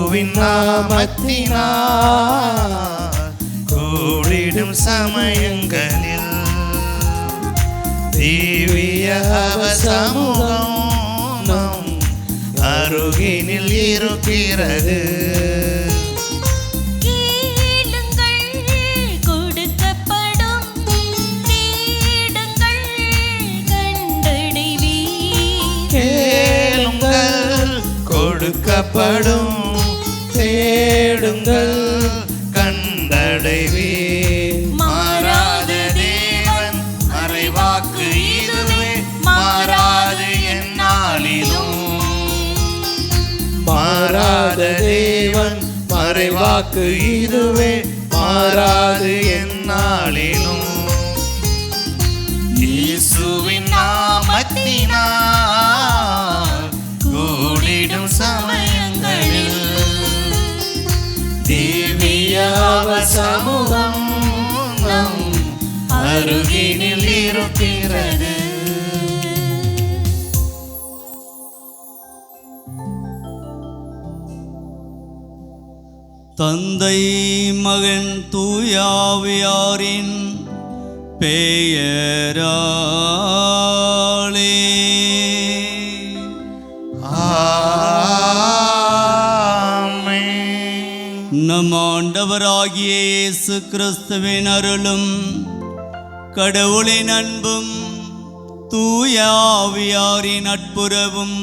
இயேசுவின் நாமத்தினால் கூடிடும் சமயங்களில் திவ்ய சமூகம் நம் அருகினில் இருக்கிறது. கொடுக்கப்படும், தேடுங்கள் கண்டடைவீர். மாறாத தேவன் மறைவாக்கு இதுவே, மாறாது எந்நாளிலும். மாறாத தேவன் மறைவாக்கு இதுவே, மாறாது எந்நாளிலும். இயேசுவின் நாமத்தினால் கூடிடும் சமயங்களில் திவ்ய சமூகம் நம் அருகினில் இருக்கிறது. தந்தை மகன் தூயாவியாரின் பெயராலே நம் ஆண்டவராகிய இயேசு கிறிஸ்துவின் அருளும் கடவுளின் அன்பும் தூய ஆவியாரின் நட்புறவும்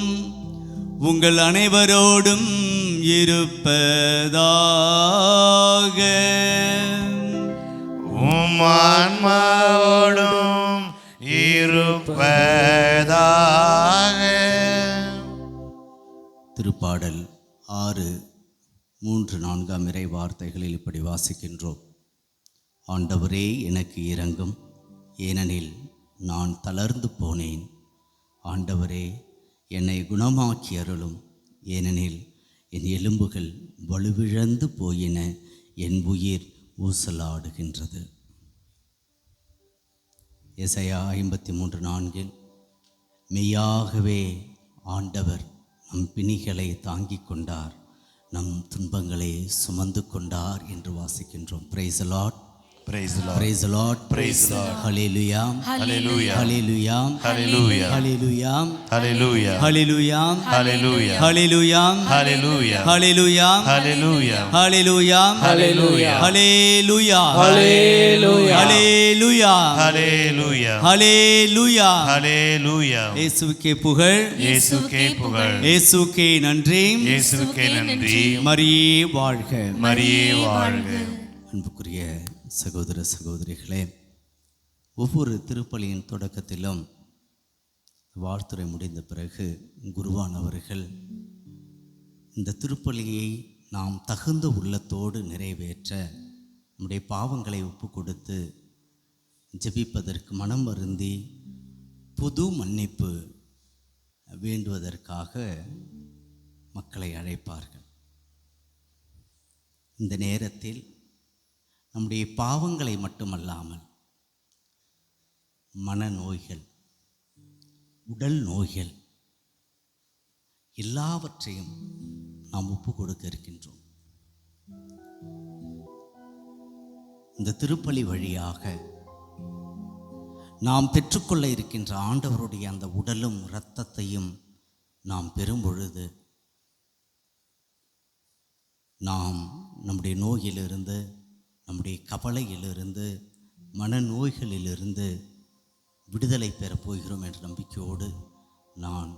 உங்கள் அனைவரோடும் இருப்பதாக. உம் ஆன்மாவோடும் இருப்பதாக. திருப்பாடல் 6:3-4 இறை வார்த்தைகளில் இப்படி வாசிக்கின்றோம். ஆண்டவரே எனக்கு இரங்கும், ஏனெனில் நான் தளர்ந்து போனேன். ஆண்டவரே என்னை குணமாக்கி அருளும், ஏனெனில் என் எலும்புகள் வலுவிழந்து போயின, என் உயிர் ஊசலாடுகின்றது. எசாயா 53:4 மெய்யாகவே ஆண்டவர் நம் பிணிகளை தாங்கிக் கொண்டார், நம் துன்பங்களை சுமந்து கொண்டார் என்று வாசிக்கின்றோம். Praise the Lord, praise the Lord, praise the Lord, praise the Lord. Hallelujah, Hallelujah, Hallelujah, Hallelujah, Hallelujah, Hallelujah, Hallelujah, Hallelujah, Hallelujah, Hallelujah, Hallelujah, Hallelujah, Hallelujah, Hallelujah, Hallelujah, Hallelujah, Hallelujah, Hallelujah, Hallelujah. Hallelujah. இயேசுவுக்கே புகழ், இயேசுவுக்கே புகழ், இயேசுவுக்கே நன்றி, இயேசுவுக்கே நன்றி. மரியே வாழ்க. மரியே வாழ்க. அன்புக்குரிய சகோதர சகோதரிகளே, ஒவ்வொரு திருப்பலியின் தொடக்கத்திலும் வாழ்த்துரை முடிந்த பிறகு குருவானவர்கள் இந்த திருப்பலியை நாம் தகுந்த உள்ளத்தோடு நிறைவேற்ற நம்முடைய பாவங்களை ஒப்பு கொடுத்து ஜெபிப்பதற்கு மனம் வருந்தி புது மன்னிப்பு வேண்டுவதற்காக மக்களை அழைப்பார்கள். இந்த நேரத்தில் நம்முடைய பாவங்களை மட்டுமல்லாமல் மனநோய்கள், உடல் நோய்கள் எல்லாவற்றையும் நாம் ஒப்பு கொடுக்க இருக்கின்றோம். இந்த திருப்பலி வழியாக நாம் பெற்றுக்கொள்ள இருக்கின்ற ஆண்டவருடைய அந்த உடலும் இரத்தத்தையும் நாம் பெறும் பொழுது நாம் நம்முடைய நோயிலிருந்து, நம்முடைய கவலையிலிருந்து, மனநோய்களிலிருந்து விடுதலை பெறப் போகிறோம் என்ற நம்பிக்கையோடு நான்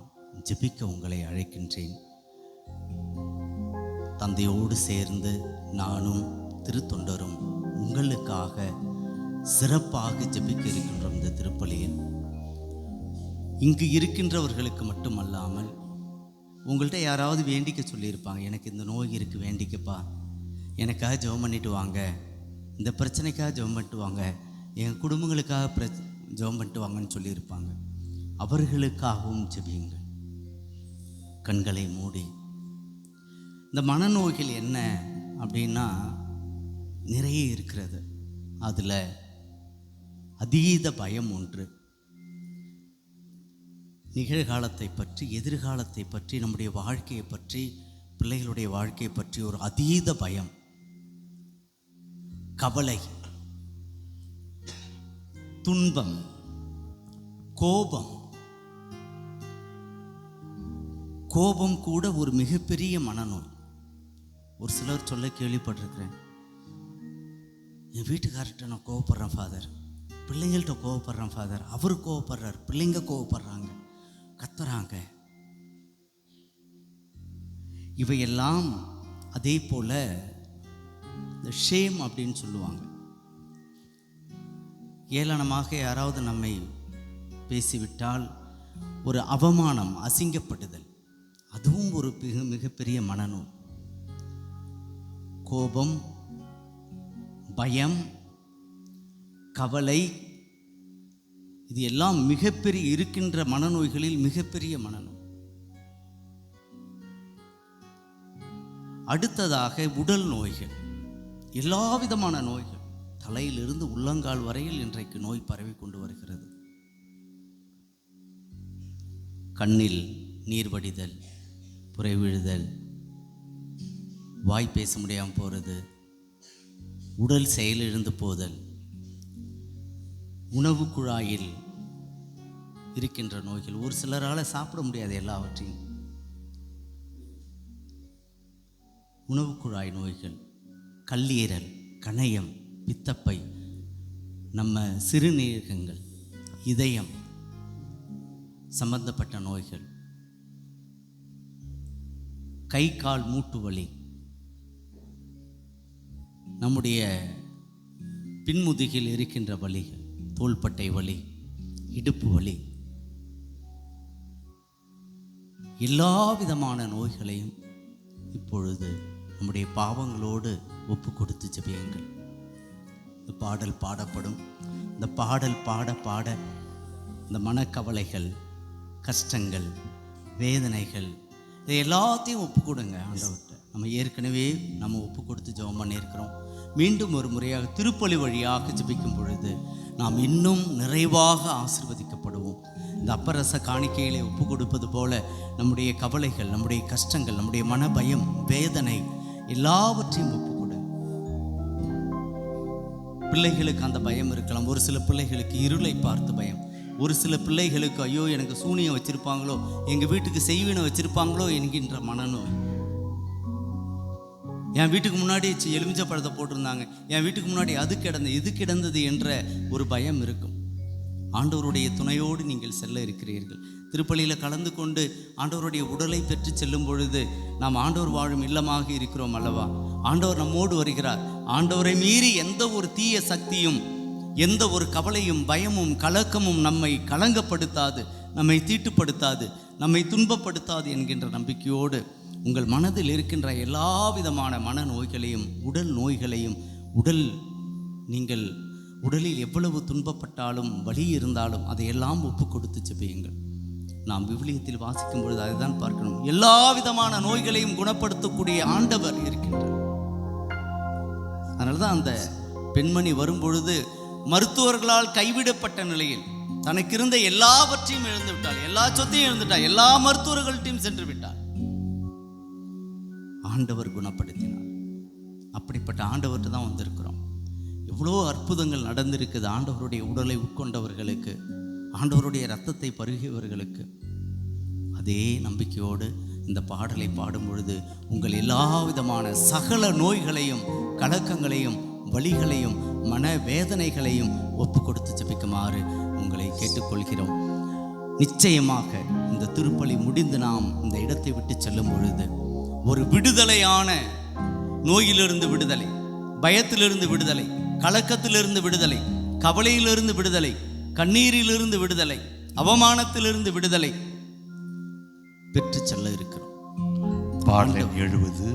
ஜெபிக்க உங்களை அழைக்கின்றேன். தந்தையோடு சேர்ந்து நானும் திருத்தொண்டரும் உங்களுக்காக சிறப்பாக ஜெபிக்க இருக்கின்றோம். இந்த திருப்பலியில் இங்கு இருக்கின்றவர்களுக்கு மட்டுமல்லாமல் உங்கள்கிட்ட யாராவது வேண்டிக்க சொல்லியிருப்பாங்க, எனக்கு இந்த நோய் இருக்குது வேண்டிக்கப்பா, எனக்காக ஜெபம் பண்ணிட்டு வாங்க, இந்த பிரச்சனைக்காக ஜெபம் பண்ணிட்டு வாங்க, என் குடும்பங்களுக்காக ஜெபம் பண்ணிட்டு வாங்கன்னு சொல்லியிருப்பாங்க. அவர்களுக்காகவும் ஜெபியுங்கள். கண்களை மூடி. இந்த மனநோய்கள் என்ன அப்படின்னா நிறைய இருக்கிறது. அதில் அதீத பயம் ஒன்று. நிகழ்காலத்தை பற்றி, எதிர்காலத்தை பற்றி, நம்முடைய வாழ்க்கையை பற்றி பிள்ளைகளுடைய வாழ்க்கையை பற்றி ஒரு அதீத பயம், கவலை, துன்பம், கோபம். கோபம் கூட ஒரு மிகப்பெரிய மனநோய். ஒரு சிலர் சொல்ல கேள்விப்பட்டிருக்கிறேன், என் வீட்டுக்காரர்கிட்ட நான் கோவப்படுறேன் ஃபாதர், பிள்ளைங்கள்ட்ட கோவப்படுறேன் ஃபாதர், அவர் கோவப்படுறார், பிள்ளைங்க கோவப்படுறாங்க, கத்துறாங்க. இவையெல்லாம் அதே போல இந்த ஷேம் அப்படின்னு சொல்லுவாங்க. ஏளனமாக யாராவது நம்மை பேசிவிட்டால் ஒரு அவமானம், அசிங்கப்படுதல், அதுவும் ஒரு மிகப்பெரிய மனநோய். கோபம், பயம், கவலை, இது எல்லாம் மிகப்பெரிய இருக்கின்ற மனநோய்களில் மிகப்பெரிய மனநோய். அடுத்ததாக உடல் நோய்கள், எல்லா விதமான நோய்கள், தலையிலிருந்து உள்ளங்கால் வரையில் இன்றைக்கு நோய் பரவி கொண்டு வருகிறது. கண்ணில் நீர் வடிதல், புரை விழுதல், வாய் பேச முடியாமல் போகிறது, உடல் செயலிழந்து போதல், உணவு குழாயில் இருக்கின்ற நோய்கள். ஒரு சிலரால் சாப்பிட முடியாது எல்லாவற்றையும். உணவு குழாய் நோய்கள், கல்லீரல், கணையம், பித்தப்பை, நம்ம சிறுநீரகங்கள், இதயம் சம்பந்தப்பட்ட நோய்கள், கை கால் மூட்டு வலி, நம்முடைய பின்முதுகில் இருக்கின்ற வலிகள், தோள்பட்டை வலி, இடுப்பு வலி, எல்லா விதமான நோய்களையும் இப்பொழுது நம்முடைய பாவங்களோடு ஒப்பு கொடுத்து ஜெபியுங்கள். இந்த பாடல் பாடப்படும். இந்த பாடல் பாட பாட இந்த மனக்கவலைகள், கஷ்டங்கள், வேதனைகள், இதை எல்லாத்தையும் ஒப்பு கொடுங்க ஆண்டவர்கிட்ட. நம்ம ஏற்கனவே ஒப்பு கொடுத்து ஜெபம் பண்ணியிருக்கிறோம். மீண்டும் ஒரு முறையாக திருப்பலி வழியாக ஜெபிக்கும் பொழுது நாம் இன்னும் நிறைவாக ஆசீர்வதிக்கப்படுவோம். இந்த அப்பரச காணிக்கைகளை ஒப்பு கொடுப்பது போல நம்முடைய கவலைகள், நம்முடைய கஷ்டங்கள், நம்முடைய மனபயம், வேதனை எல்லாவற்றையும் ஒப்பு கொடு. பிள்ளைகளுக்கு அந்த பயம் இருக்கலாம். ஒரு சில பிள்ளைகளுக்கு இருளை பார்த்து பயம், ஒரு சில பிள்ளைகளுக்கு ஐயோ எனக்கு சூனியம் வச்சிருப்பாங்களோ, எங்கள் வீட்டுக்கு செய்வினை வச்சிருப்பாங்களோ என்கின்ற மனநோய். என் வீட்டுக்கு முன்னாடி எலுமிச்சை பழத்தை போட்டிருந்தாங்க, என் வீட்டுக்கு முன்னாடி அது கிடந்தது, இது கிடந்தது என்ற ஒரு பயம் இருக்கும். ஆண்டவருடைய துணையோடு நீங்கள் செல்ல இருக்கிறீர்கள். திருப்பலியில் கலந்து கொண்டு ஆண்டவருடைய உடலை பெற்று செல்லும் பொழுது நாம் ஆண்டவர் வாழும் இல்லமாக இருக்கிறோம் அல்லவா? ஆண்டவர் நம்மோடு வருகிறார். ஆண்டவரை மீறி எந்த ஒரு தீய சக்தியும், எந்த ஒரு கவலையும், பயமும், கலக்கமும் நம்மை கலங்கப்படுத்தாது, நம்மை தீட்டுப்படுத்தாது, நம்மை துன்பப்படுத்தாது என்கின்ற நம்பிக்கையோடு உங்கள் மனதில் இருக்கின்ற எல்லா விதமான மன நோய்களையும், உடல் நோய்களையும், நீங்கள் உடலில் எவ்வளவு துன்பப்பட்டாலும், வலி இருந்தாலும் அதையெல்லாம் ஒப்பு கொடுத்து ஜெபியுங்கள். நாம் விவிலியத்தில் வாசிக்கும் பொழுது அதை தான் பார்க்கணும். எல்லா விதமான நோய்களையும் குணப்படுத்தக்கூடிய ஆண்டவர் இருக்கின்றார். அதனால தான் அந்த பெண்மணி வரும்பொழுது மருத்துவர்களால் கைவிடப்பட்ட நிலையில் தனக்கு இருந்த எல்லாவற்றையும் இழந்து விட்டாள், எல்லா சொத்தையும் இழந்துட்டாள், எல்லா மருத்துவர்கள்ட்டையும் சென்று விட்டாள். ஆண்டவர் குணப்படுத்தினார். அப்படிப்பட்ட ஆண்டவர்கிட்ட தான் வந்திருக்கிறோம். எவ்வளோ அற்புதங்கள் நடந்திருக்குது ஆண்டவருடைய உடலை உட்கொண்டவர்களுக்கு, ஆண்டவருடைய இரத்தத்தை பருகியவர்களுக்கு. அதே நம்பிக்கையோடு இந்த பாடலை பாடும் பொழுது உங்கள் எல்லா விதமான சகல நோய்களையும், கலக்கங்களையும், வலிகளையும், மன வேதனைகளையும் ஒப்பு கொடுத்து ஜெபிக்குமாறு உங்களை கேட்டுக்கொள்கிறோம். நிச்சயமாக இந்த திருப்பலி முடிந்து நாம் இந்த இடத்தை விட்டு செல்லும் பொழுது ஒரு விடுதலையான, நோயிலிருந்து விடுதலை, பயத்திலிருந்து விடுதலை, கலக்கத்திலிருந்து விடுதலை, கவலையிலிருந்து விடுதலை, கண்ணீரிலிருந்து விடுதலை, அவமானத்திலிருந்து விடுதலை பெற்று செல்ல இருக்கிறோம். பாடலின் 70,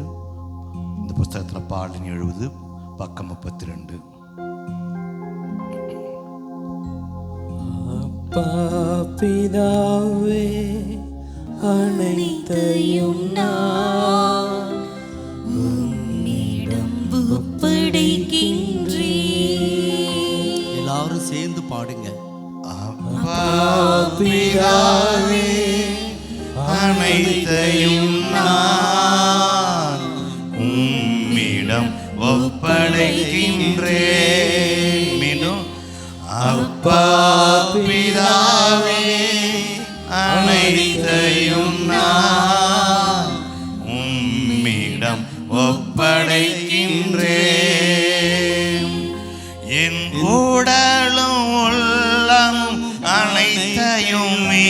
இந்த புஸ்தகத்தில் பாடலின் 70 பக்கம் 32. பிதாவே அனைத்தையும் நான் உம்மிடம் ஒப்படைக்கின்றேன். எல்லாரும் சேர்ந்து பாடுங்க. பிதாவே அனைத்தையும் நான் பிதாவே அனைத்தையும் நான் உம்மிடம் ஒப்படைக்கின்றேன். என் உடலும் உள்ளமும் அனைத்தையுமே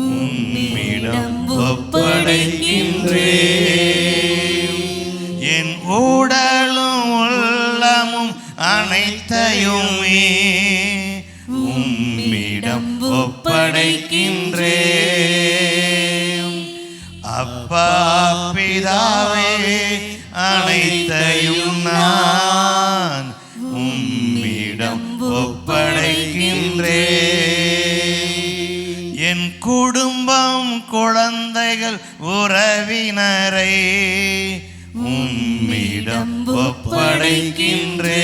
உம்மிடம் ஒப்படைக்கின்றேன். என் உடலும் உள்ளமும் அனைத்தையுமே உம்மிடம் ஒப்படைக்கின்றேன். அப்பா பிதாவே அனைத்தையும் நான் உம்மிடம் ஒப்படைக்கின்றேன். என் குடும்பம் குழந்தைகள் உறவினரை உம்மிடம் ஒப்படைக்கின்றேன்.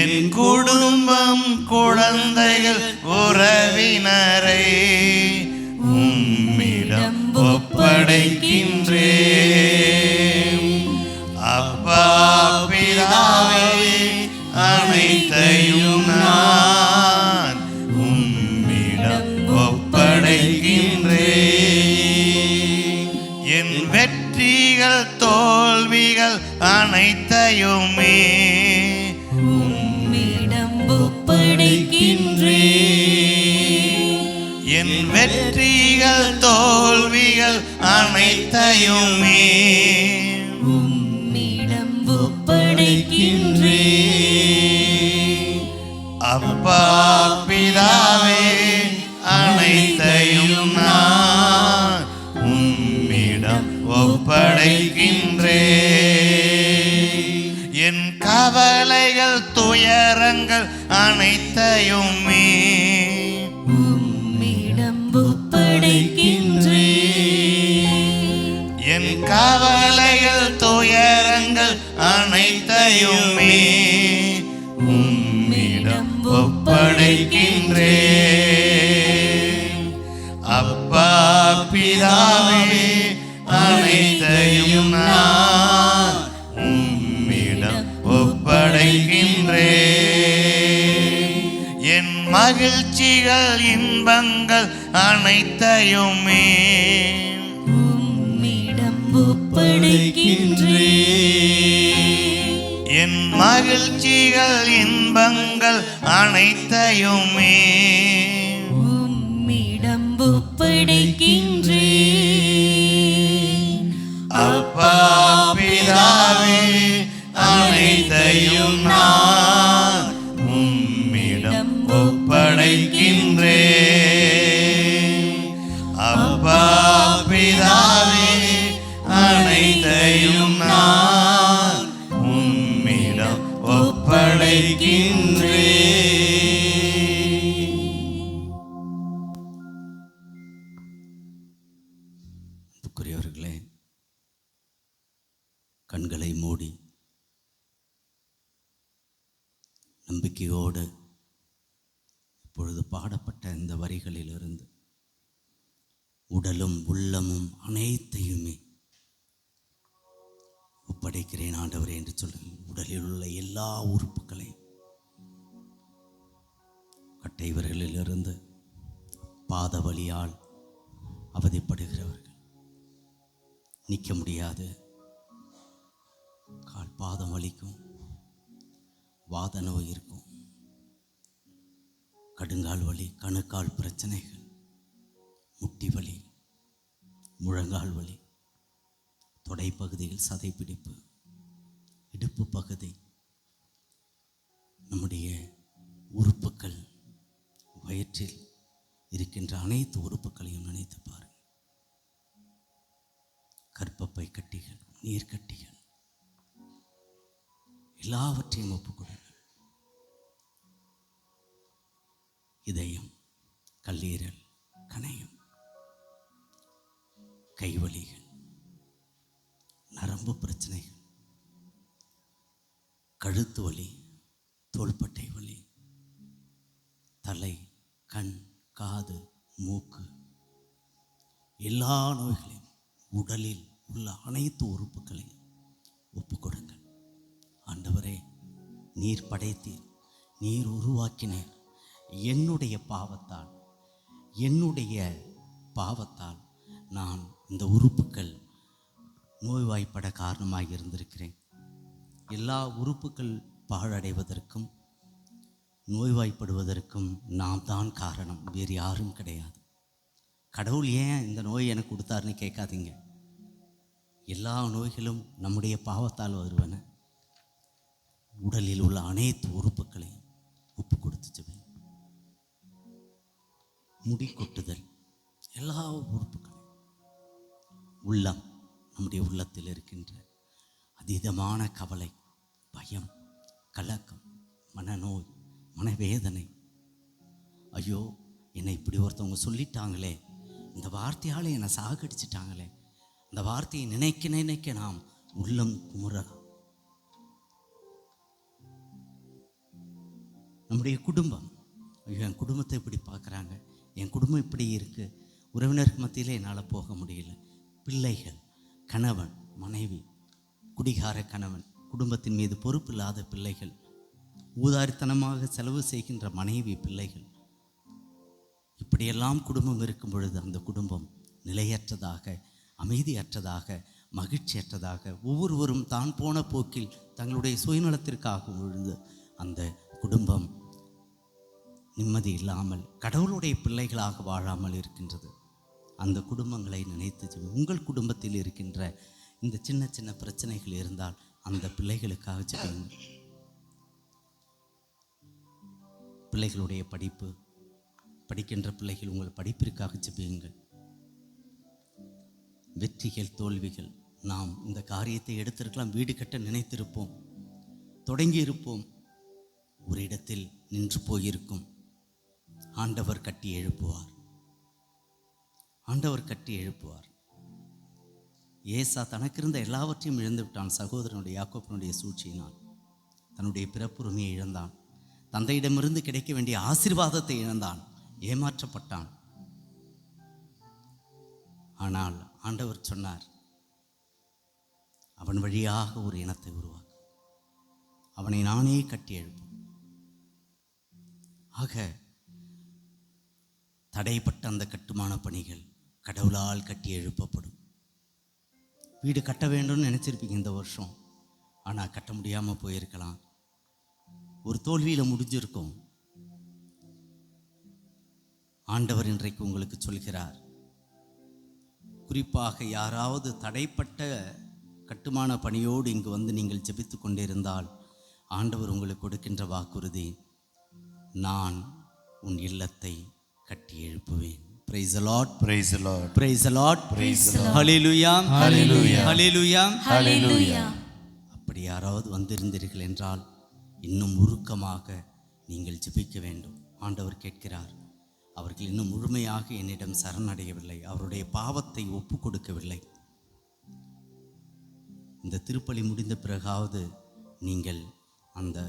என் குடும்பம் குழந்தைகள் உறவினரை உம்மிடம் ஒப்படைக்கின்றேன். அப்பா பிதாவே அனைத்தையும் நான் உம்மிடம் ஒப்படைக்கின்றேன். என் வெற்றிகள் தோல்விகள் அனைத்தையுமே உம்மிடம் ஒப்படைக்கின்றேன். என் வெற்றிகள் தோல்விகள் அனைத்தையுமே உம்மிடம் ஒப்படைக்கின்றேன். அப்பா பிதாவே அனைத்தையும் நான் உம்மிடம் ஒப்படைக்கின்றேன். என் கவலைகள் துயரங்கள் அனைத்தையுமே உம்மிடம் ஒப்படைக்கின்றேன். என் கவலைகள் துயரங்கள் அனைத்தையுமே உம்மிடம் ஒப்படைக்கின்றேன். அப்பா பிதாவே அனைத்தையும் நான் உம்மிடம் ஒப்படைக்கின்றேன். என் மகிழ்ச்சிகள் இன்பங்கள் அனைத்தையுமே உம்மிடம் ஒப்படைக்கின்றேன். என் மகிழ்ச்சிகள் இன்பங்கள் அனைத்தையுமே உம்மிடம் ஒப்படைக்கின்றேன். அப்பா பிதாவே அனைத்தையும் நான் உம்மிடம் ஒப்படைக்கின்றேன். அப்பா பிதாவே அனைத்தையும் நான் உம்மிடம் ஒப்படைக்கின்றேன். அன்புக்குரியவர்களே, கண்களை மூடி நம்பிக்கையோடு இப்பொழுது பாடப்பட்ட இந்த வரிகளிலிருந்து உடலும் உள்ளமும் அனைத்தையுமே ஒப்படைக்கிறேன் ஆண்டவரே என்று சொல்லுங்கள். உடலில் உள்ள எல்லா உறுப்புகளையும், கட்டை விரலிலிருந்து பாத வலியால் அவதிப்படுகிறவர்கள், நிற்க முடியாது, கால் பாதம் வலிக்கும், வாத நோய் இருக்கும், கடுங்கால் வலி, கணுக்கால் பிரச்சனைகள், முட்டி வலி, முழங்கால் வலி, தொடைப்பகுதியில் சதைப்பிடிப்பு, இடுப்பு பகுதி, நம்முடைய உறுப்புகள், வயிற்றில் இருக்கின்ற அனைத்து உறுப்புகளையும் நினைத்து பாருங்கள். கர்ப்பப்பை கட்டிகள், நீர்க்கட்டிகள் எல்லாவற்றையும் ஒப்புக்கொடுங்கள். இதயம், கல்லீரல், கணையம், கைவலிகள், நரம்பு பிரச்சனைகள், கழுத்து வலி, தோள்பட்டை வலி, தலை, கண், காது, மூக்கு, எல்லா நோய்களையும், உடலில் உள்ள அனைத்து உறுப்புகளையும் ஒப்புக்கொடுங்கள். ஆண்டவரே, நீர் படைத்தீர், நீர் உருவாக்கினீர், என்னுடைய பாவத்தால் நான் இந்த உறுப்புகள் நோய்வாய்ப்பட காரணமாக இருந்திருக்கிறேன். எல்லா உறுப்புகள் பாழடைவதற்கும் நோய்வாய்ப்படுவதற்கும் நாம் தான் காரணம், வேறு யாரும் கிடையாது. கடவுள் ஏன் இந்த நோய் எனக்கு கொடுத்தாருன்னு கேட்காதீங்க. எல்லா நோய்களும் நம்முடைய பாவத்தால் வருவன. உடலில் உள்ள அனைத்து உறுப்புகளையும் ஒப்பு கொடுத்து ஜெபிங்க. முடி கொட்டுதல், எல்லா உறுப்புகளையும், உள்ளம், நம்முடைய உள்ளத்தில் இருக்கின்ற அதீதமான கவலை, பயம், கலக்கம், மனநோய், மனவேதனை. ஐயோ, என்னை இப்படி ஒருத்தவங்க சொல்லிட்டாங்களே, இந்த வார்த்தையால் என்னை சாகடிச்சிட்டாங்களே, அந்த வார்த்தையை நினைக்க நாம் உள்ளம் குமுறலாம். நம்முடைய குடும்பம், ஐயோ என் குடும்பத்தை இப்படி பார்க்குறாங்க, என் குடும்பம் இப்படி இருக்குது, உறவினருக்கு மத்தியில் என்னால் போக முடியல. பிள்ளைகள், கணவன், மனைவி, குடிகார கணவன், குடும்பத்தின் மீது பொறுப்பு இல்லாத பிள்ளைகள், ஊதாரித்தனமாக செலவு செய்கின்ற மனைவி, பிள்ளைகள், இப்படியெல்லாம் குடும்பம் இருக்கும் பொழுது அந்த குடும்பம் நிலையற்றதாக, அமைதியற்றதாக, மகிழ்ச்சியற்றதாக, ஒவ்வொருவரும் தான் போன போக்கில் தங்களுடைய சுயநலத்திற்காக பொழுது அந்த குடும்பம் நிம்மதி இல்லாமல் கடவுளுடைய பிள்ளைகளாக வாழாமல் இருக்கின்றது. அந்த குடும்பங்களை நினைத்து உங்கள் குடும்பத்தில் இருக்கின்ற இந்த சின்ன சின்ன பிரச்சனைகள் இருந்தால் அந்த பிள்ளைகளுக்காக ஜெபியுங்கள். பிள்ளைகளுடைய படிக்கின்ற பிள்ளைகள், உங்கள் படிப்பிற்காக ஜெபியுங்கள். வெற்றிகள், தோல்விகள், நாம் இந்த காரியத்தை எடுத்திருக்கலாம், வீடு கட்ட நினைத்திருப்போம், தொடங்கி இருப்போம், ஒரு இடத்தில் நின்று போயிருக்கும். ஆண்டவர் கட்டி எழுப்புவார். ஏசா தனக்கு இருந்த எல்லாவற்றையும் இழந்து விட்டான். சகோதரனுடைய யாக்கோபனுடைய சூழ்ச்சியினால் தன்னுடைய பிறப்புரிமையை இழந்தான். தந்தையிடமிருந்து கிடைக்க வேண்டிய ஆசீர்வாதத்தை இழந்தான். ஏமாற்றப்பட்டான். ஆனால் ஆண்டவர் சொன்னார், அவன் வழியாக ஒரு இனத்தை உருவாக்கு, அவனை நானே கட்டி எழுப்பும். ஆக தடைப்பட்ட அந்த கட்டுமான பணிகள் கடவுளால் கட்டி எழுப்பப்படும். வீடு கட்ட வேண்டும்னு நினச்சிருப்பீங்க இந்த வருஷம், ஆனால் கட்ட முடியாமல் போயிருக்கலாம். ஒரு தோல்வியில் முடிஞ்சிருக்கும். ஆண்டவர் இன்றைக்கு உங்களுக்கு சொல்கிறார், குறிப்பாக யாராவது தடைப்பட்ட கட்டுமான பணியோடு இங்கு வந்து நீங்கள் ஜெபித்து கொண்டிருந்தால் ஆண்டவர் உங்களுக்கு கொடுக்கின்ற வாக்குறுதி, நான் உன் இல்லத்தை கட்டி எழுப்புவேன். Praise the Lord. Praise the Lord. Praise the Lord. Praise the Lord. Hallelujah. Hallelujah. Hallelujah. Hallelujah. அப்படி யாராவது வந்திருந்தீர்கள் என்றால் இன்னும் உருக்கமாக நீங்கள் ஜெபிக்க வேண்டும். ஆண்டவர் கேட்கிறார், அவர்கள் இன்னும் முழுமையாக என்னிடம் சரணடையவில்லை, அவருடைய பாவத்தை ஒப்பு கொடுக்கவில்லை. இந்த திருப்பலி முடிந்த பிறகாவது நீங்கள் அந்த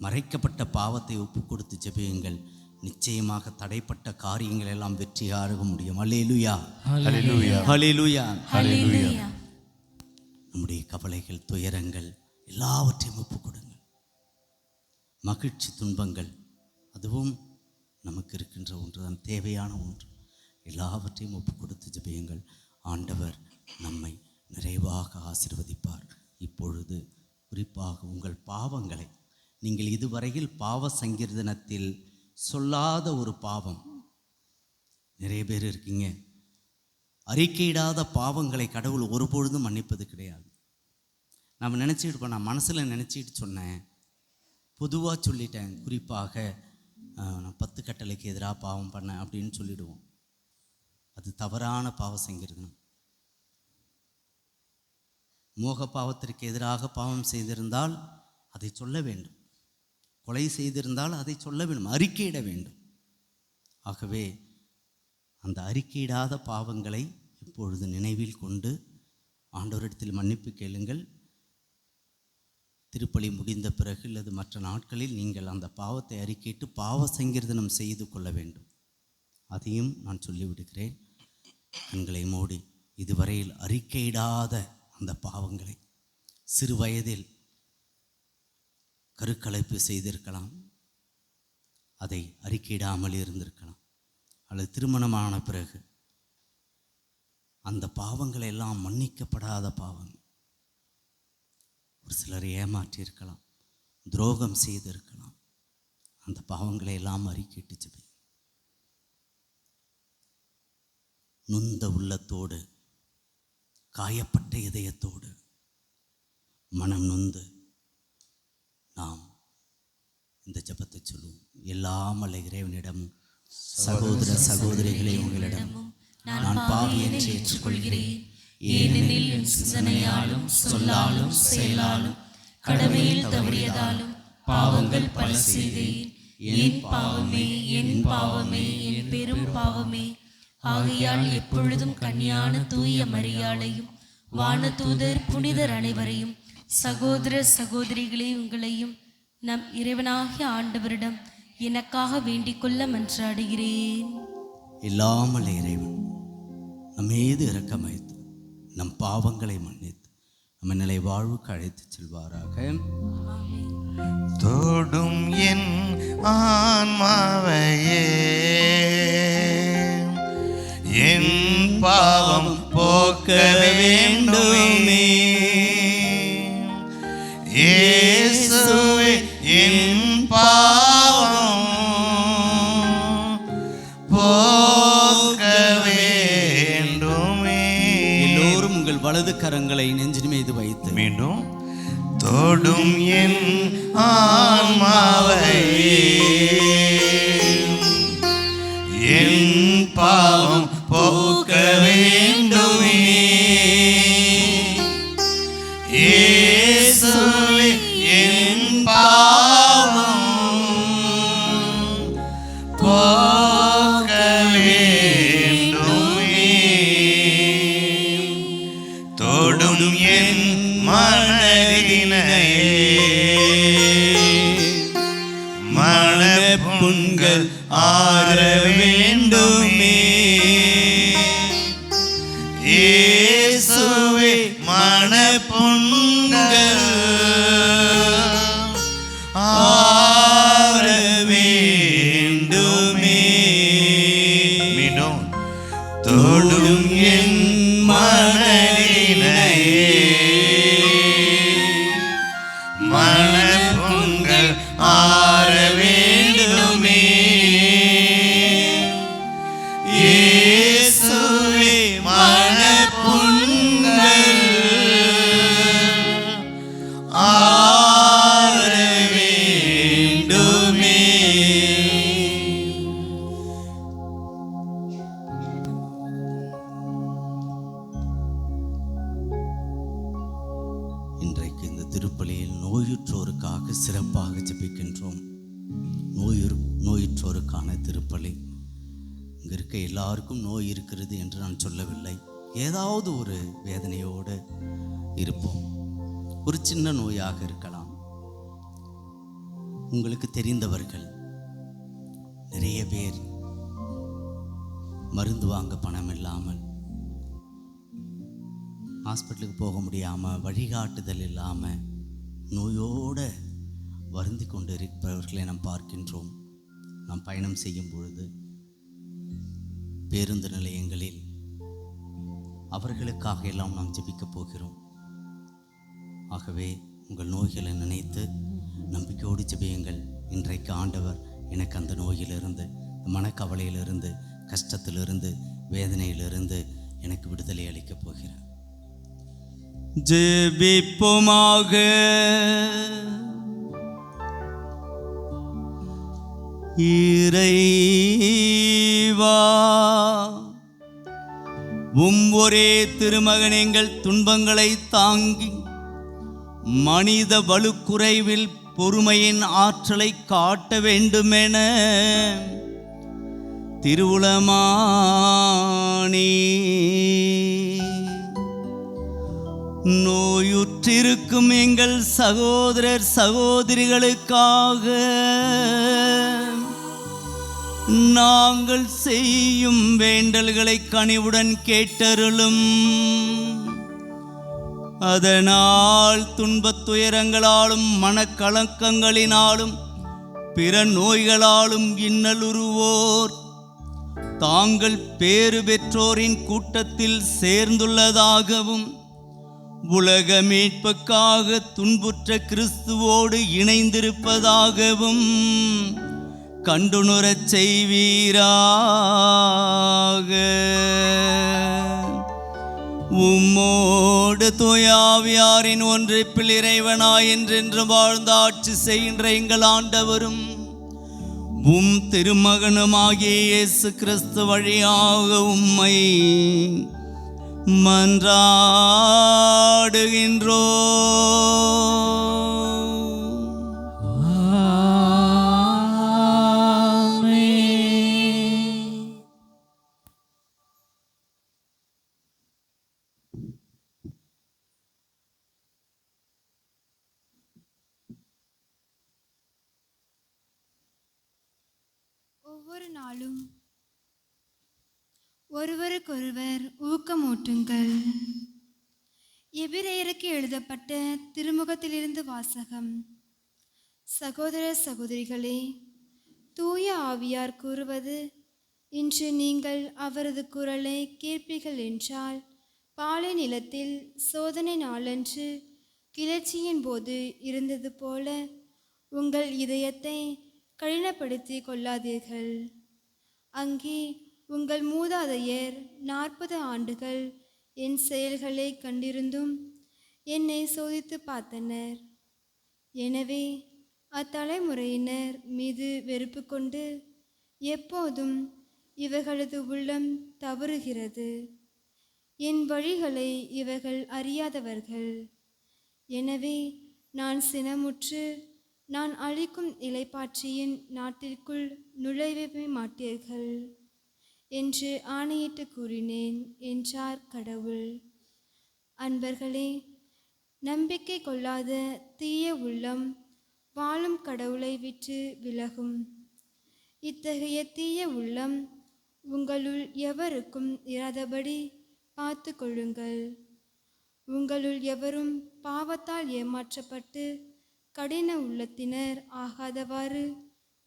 மறைக்கப்பட்ட பாவத்தை ஒப்பு கொடுத்து ஜெபியுங்கள். நிச்சயமாக தடைப்பட்ட காரியங்கள் எல்லாம் வெற்றியாக முடியும். அல்லேலூயா. Hallelujah. ஹல்லேலூயா. Hallelujah. நம்முடைய கவலைகள், துயரங்கள் எல்லாவற்றையும் ஒப்பு கொடுங்கள். மகிழ்ச்சி, துன்பங்கள், அதுவும் நமக்கு இருக்கின்ற ஒன்று தான், தேவையான ஒன்று. எல்லாவற்றையும் ஒப்பு கொடுத்து ஜெபியுங்கள். ஆண்டவர் நம்மை நிறைவாக ஆசீர்வதிப்பார். இப்பொழுது குறிப்பாக உங்கள் பாவங்களை, நீங்கள் இதுவரையில் பாவ சங்கீர்த்தனத்தில் சொல்லாத ஒரு பாவம், நிறைய பேர் இருக்கீங்க, அறிக்கையிடாத பாவங்களை கடவுள் ஒருபொழுதும் மன்னிப்பது கிடையாது. நாம் நினச்சிட்டு நான் மனசில் நினச்சிட்டு சொன்னேன், பொதுவாக சொல்லிட்டேன், குறிப்பாக நான் 10 கட்டளைக்கு எதிராக பாவம் பண்ணேன் அப்படின்னு சொல்லிடுவோம். அது தவறான பாவ சங்கீர்த்தனம். மோக பாவத்திற்கு எதிராக பாவம் செய்திருந்தால் அதை சொல்ல வேண்டும். கொலை செய்திருந்தால் அதை சொல்ல வேண்டும், அறிக்கையிட வேண்டும். ஆகவே அந்த அறிக்கையிடாத பாவங்களை இப்பொழுது நினைவில் கொண்டு ஆண்டவரிடத்தில் மன்னிப்பு கேளுங்கள். திருப்பலி முடிந்த பிறகு அல்லது மற்ற நாட்களில் நீங்கள் அந்த பாவத்தை அறிக்கையிட்டு பாவ சங்கீர்த்தனம் செய்து கொள்ள வேண்டும். அதையும் நான் சொல்லிவிடுகிறேன். கண்களை மூடி இதுவரையில் அறிக்கையிடாத அந்த பாவங்களை, சிறு வயதில் கருக்கலைப்பு செய்திருக்கலாம், அதை அறிக்கையிடாமல் இருந்திருக்கலாம். அல்லது திருமணமான பிறகு அந்த பாவங்கள் எல்லாம் மன்னிக்கப்படாத பாவங்கள். ஒரு சிலர் ஏமாற்றியிருக்கலாம், துரோகம் செய்திருக்கலாம். அந்த பாவங்களை எல்லாம் அறிக்கையிட்டு ஜெபி. நொந்த உள்ளத்தோடு, காயப்பட்ட இதயத்தோடு, மனம் நொந்து நாம் இந்த ஜெபத்தை சொல்லுவோம். எல்லாம் அல்ல இறைவனிடமும் சகோதர சகோதரிகளே உங்களிடமும் நான் பாவி என்று ஏற்றுக்கொள்கிறேன். ஏனெனில் என் சிந்தனையாலும் சொல்லாலும் செயலாலும் கடமையில் தவறியதாலும் பாவங்கள் பல செய்தேன். என் பாவமே, என் பாவமே, என் பெரும் பாவமே. ஆகையால் எப்பொழுதும் கன்னியான தூய மரியாளையும் வானதூதர் புனிதர் அனைவரையும் சகோதர சகோதரிகளே உங்களையும் நம் இறைவனாகிய ஆண்டவரிடம் எனக்காக வேண்டிக் கொள்ள மன்றாடுகிறேன். இல்லாமல் இறைவன் நம் மீது இரக்கம் வைத்து நம் பாவங்களை மன்னித்து நம்ம நிலை வாழ்வுக்கு அழைத்து செல்வாராக. தொடும் என் ஆன்மாவையே, என் பாவம் போக்க வேண்டுமே. இயேசுவே என் பாவம் போக்க வேண்டுமே. எல்லோரும் உங்கள் வலது கரங்களை நெஞ்சின் மீது வைத்து மீண்டும் தொடும் என் ஆன்மாவையே, என் பாவம் போக்க வேண்டுமே. இயேசுவே என் பாவம் போக்க வேண்டுமே. தொடும் என் மனப்புண்கள் ஆற வேண்டுமே. இயேசுவே மனப்புண்கள் ஆற வேண்டுமே. மீண்டும் தொடும் என் மனப்புண்கள் ஆற வேண்டுமே. இயேசுவே மனப்புண்கள் ஆற வேண்டுமே. இன்றைக்கு இந்த திருப்பலியில் நோயுற்றோருக்காக சிறப்பாக ஜெபிக்கின்றோம். நோயுற்றோருக்கான திருப்பலி. இங்கே இருக்க எல்லாருக்கும் நோய் இருக்கிறது என்று நான் சொல்லவில்லை. ஏதாவது ஒரு வேதனையோடு இருப்போம். ஒரு சின்ன நோயாக இருக்கலாம். உங்களுக்கு தெரிந்தவர்கள் நிறைய பேர் மருந்து வாங்க பணம் இல்லாமல், ஹாஸ்பிட்டலுக்கு போக முடியாமல், வழிகாட்டுதல் இல்லாமல் நோயோடு வருந்தி கொண்டு இருப்பவர்களை நாம் பார்க்கின்றோம். நாம் பயணம் செய்யும் பொழுது பேருந்து நிலையங்களில் அவர்களுக்காக எல்லாம் நாம் ஜெபிக்கப் போகிறோம். ஆகவே உங்கள் நோய்களை நினைத்து நம்பிக்கையோடு ஜெபியுங்கள். இன்றைக்கு ஆண்டவர் எனக்கு அந்த நோயிலிருந்து, மனக்கவலையிலிருந்து, கஷ்டத்திலிருந்து, வேதனையிலிருந்து எனக்கு விடுதலை அளிக்கப் போகிறார். ஜெபிப்போமாக. இறைவா, ஒரே திருமகன் எங்கள் துன்பங்களை தாங்கி மனித வலுக்குறைவில் பொறுமையின் ஆற்றலை காட்ட வேண்டுமென திருவுளமானே. நோயுற்றிருக்கும் எங்கள் சகோதரர் சகோதரிகளுக்காக நாங்கள் செய்யும் வேண்டல்களை கனிவுடன் கேட்டருளும். அதனால் துன்பத் துயரங்களாலும் மனக்கலக்கங்களினாலும் பிற நோய்களாலும் இன்னலுறுவோர் தாங்கள் பேறு பெற்றோரின் கூட்டத்தில் சேர்ந்துள்ளதாகவும் உலக மீட்புக்காக துன்புற்ற கிறிஸ்துவோடு இணைந்திருப்பதாகவும் கண்டுணரச் செய்வீராக. உம்மோடு தூயாவியாரின் ஒன்றிப்பில் இறைவனாய் என்றென்று வாழ்ந்து ஆட்சி செய்கின்ற எங்கள் ஆண்டவரும் உம் திருமகனுமாகிய இயேசு கிறிஸ்து வழியாக உம்மை மன்றாடுகின்றோ. ஒவ்வொரு நாளும் ஒருவருக்கொருவர் ஊக்கமூட்டுங்கள். எபிரேயருக்கு எழுதப்பட்ட திருமுகத்திலிருந்து வாசகம். சகோதர சகோதரிகளே, தூய ஆவியார் கூறுவது, இன்று நீங்கள் அவரது குரலை கேட்பீர்கள் என்றால், பாலை நிலத்தில் சோதனை நாளன்று கிளர்ச்சியின் போது இருந்தது போல உங்கள் இதயத்தை கடினப்படுத்தி கொள்ளாதீர்கள். அங்கே உங்கள் மூதாதையர் 40 ஆண்டுகள் என் செயல்களை கண்டிருந்தும் என்னை சோதித்து பார்த்தனர். எனவே அத்தலைமுறையினர் மீது வெறுப்பு கொண்டு எப்போதும் இவர்களது உள்ளம் தவறுகிறது. என் வழிகளை இவர்கள் அறியாதவர்கள். எனவே நான் சினமுற்று, நான் அளிக்கும் இலைப்பாற்றியின் நாட்டிற்குள் நுழையவே மாட்டீர்கள் என்று ஆணையிட்டு கூறினேன் என்றார் கடவுள். அன்பர்களே, நம்பிக்கை கொள்ளாத தீய உள்ளம் வாழும் கடவுளை விட்டு விலகும். இத்தகைய தீய உள்ளம் உங்களுள் எவருக்கும் இராதபடி பார்த்து கொள்ளுங்கள். உங்களுள் எவரும் பாவத்தால் ஏமாற்றப்பட்டு கடின உள்ளத்தினர் ஆகாதவாறு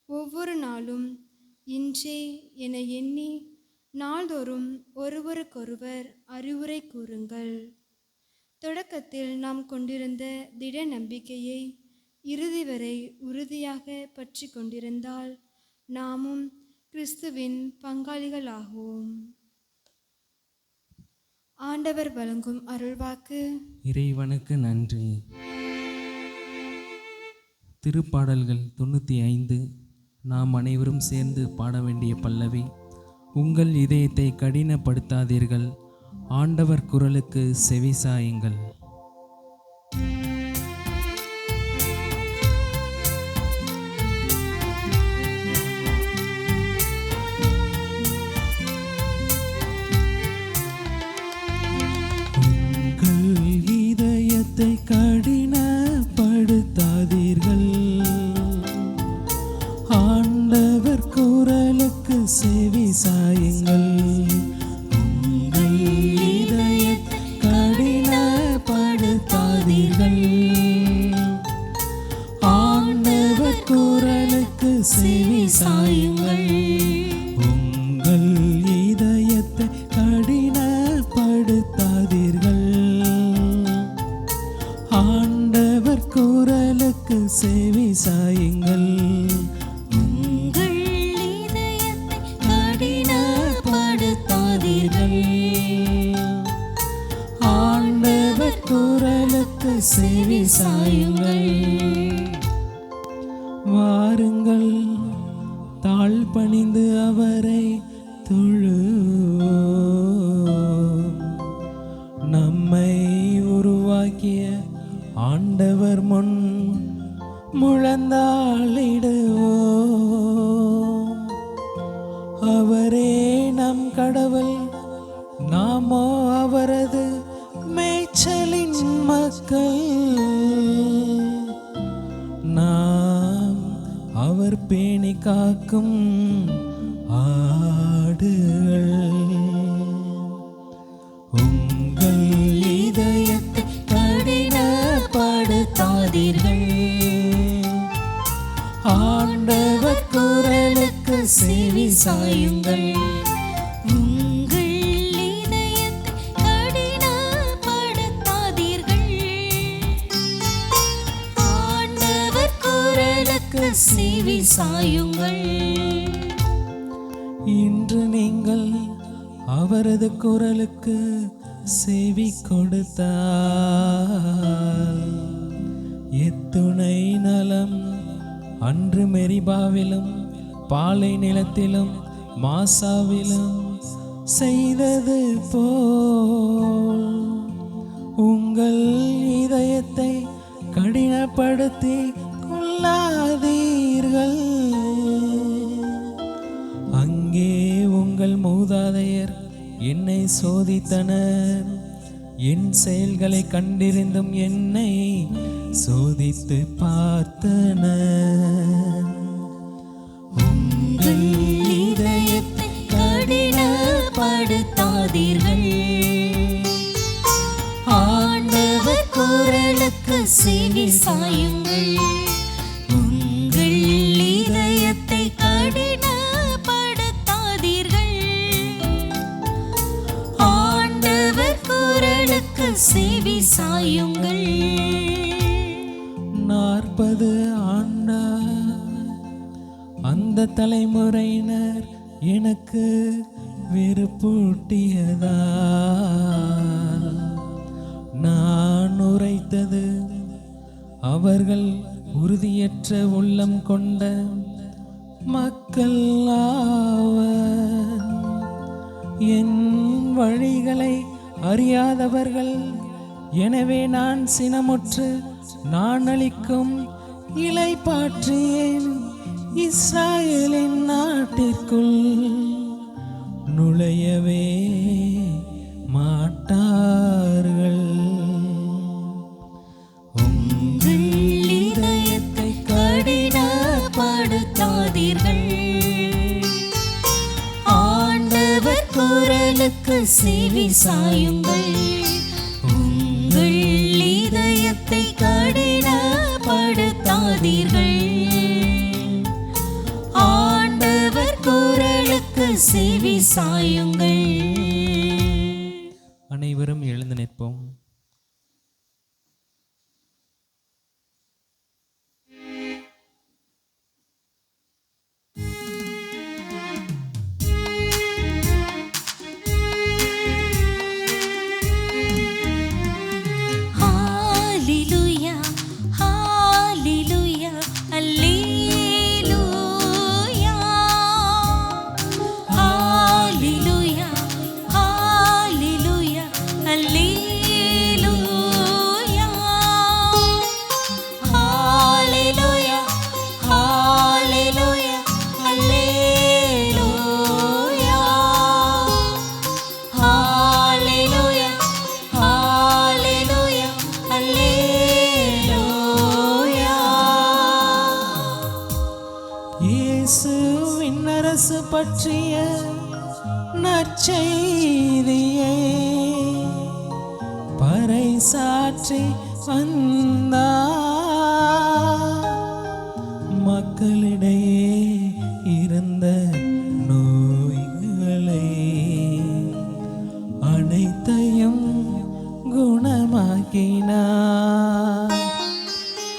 ஒவ்வொரு நாளும் இன்றே என எண்ணி நாள்தோறும் ஒருவருக்கொருவர் அறிவுரை கூறுங்கள். தொடக்கத்தில் நாம் கொண்டிருந்த திட நம்பிக்கையை இறுதி வரை உறுதியாக பற்றி கொண்டிருந்தால் நாமும் கிறிஸ்துவின் பங்காளிகளாகுவோம். ஆண்டவர் வழங்கும் அருள்வாக்கு. இறைவனுக்கு நன்றி. திருப்பாடல்கள் 95. நாம் அனைவரும் சேர்ந்து பாட வேண்டிய பல்லவி. உங்கள் இதயத்தை கடினப்படுத்தாதீர்கள், ஆண்டவர் குரலுக்கு செவிசாயுங்கள். உங்கள் இதயத்தை கடினப்படுத்தாதீர்கள், ஆண்டவர் குரலுக்கு செவிசாயுங்கள். உங்கள் இதயத்தை கடினப்படுத்தாதீர்கள், ஆண்டவர் குரலுக்கு செவிசாயுங்கள். உங்கள் இதயத்தை கடினப்படுத்தாதீர்கள், ஆண்டவர் குரலுக்கு செவிசாயுங்கள். உங்கள் இதயத்தை கடினப்படுத்தாதீர்கள், ஆண்டவர் குரலுக்கு செவிசாயுங்கள். வாருங்கள், தாழ் பணிந்து அவரை தொழுவோம். நம்மை உருவாக்கிய ஆண்டவர் முன் முழந்தாளிடுவோம். அவரே நம் கடவுள், நாமோ அவரது மேய்ச்சலின் மக்கள். நாம் அவர் பேணி காக்கும் ஆடுகள். உங்கள் இதயத்தை கடினப்படுத்தாதீர்கள், ஆண்ட செவி சாயுங்கள். உங்கள் இதயத்தை கடினப்படுத்தாதீர்கள். ஆண்டவர் குரலுக்கு செவி சாயுங்கள். இன்று நீங்கள் அவரது குரலுக்கு செவி கொடுத்தால் எத்துணை நலம். அன்று மெரிபாவிலும் பாலை நிலத்திலும் மாசாவிலும் செய்தது போல் உங்கள் இதயத்தை கடினப்படுத்தி கொள்ளாதீர்கள். அங்கே உங்கள் மூதாதையர் என்னை சோதித்தனர். என் செயல்களை கண்டிருந்தும் என்னை சோதித்து பார்த்தனர். உங்கள் இதயத்தை கடினப்படுத்தாதீர்கள். ஆண்டவர் குரலுக்கு செவி சாயுங்கள். உங்கள் இதயத்தை கடினப்படுத்தாதீர்கள். ஆண்டவர் குரலுக்கு செவி சாயுங்கள். 40 ஆண்டா அந்த தலைமுறையினர் எனக்கு வெறுப்பூட்டியதா நான் உரைத்தது அவர்கள் உறுதியற்ற உள்ளம் கொண்ட மக்கள் ஆவர். என் வழிகளை அறியாதவர்கள். எனவே நான் சினமுற்று நான் அளிக்கும் இளைப்பாற்றியேன். இஸ்ராயேலின் நாட்டிற்குள் நுழையவே மாட்டார்கள். உங்கள் இதயத்தை கடினப்படுத்தாதீர்கள். ஆண்டவர் குரலுக்கு செவி சாயுங்கள். உங்கள் இதயத்தை கடினப்படுத்தாதீர்கள். ஆண்டவர் குரலுக்கு செவி சாயுங்கள். அனைவரும் எழுந்து நிற்போம். ஹalleluya ஹalleluya அல்லேலூயா. ஹalleluya ஹalleluya அல்லேலூயா. ஹalleluya ஹalleluya அல்லேலூயா. ஹalleluya ஹalleluya அல்லேலூயா. இயேசுவின் அரசு பற்றிய நற்செய்தியை பறைசாற்றி வந்தார். மக்களிடையே இருந்த நோய்களை அனைத்தையும் குணமாக்கினார்.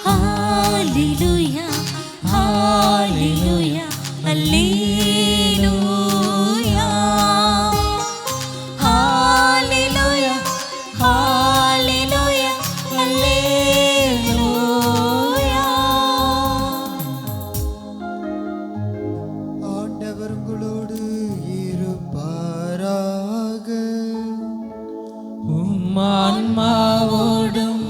ஹalleluya ஹalleluya அல்லேலூயா. ஹalleluya ஹalleluya அல்லேலூயா. ஆண்டவர் உங்களோடு இருப்பாராக. உம் ஆன்மாவோடும்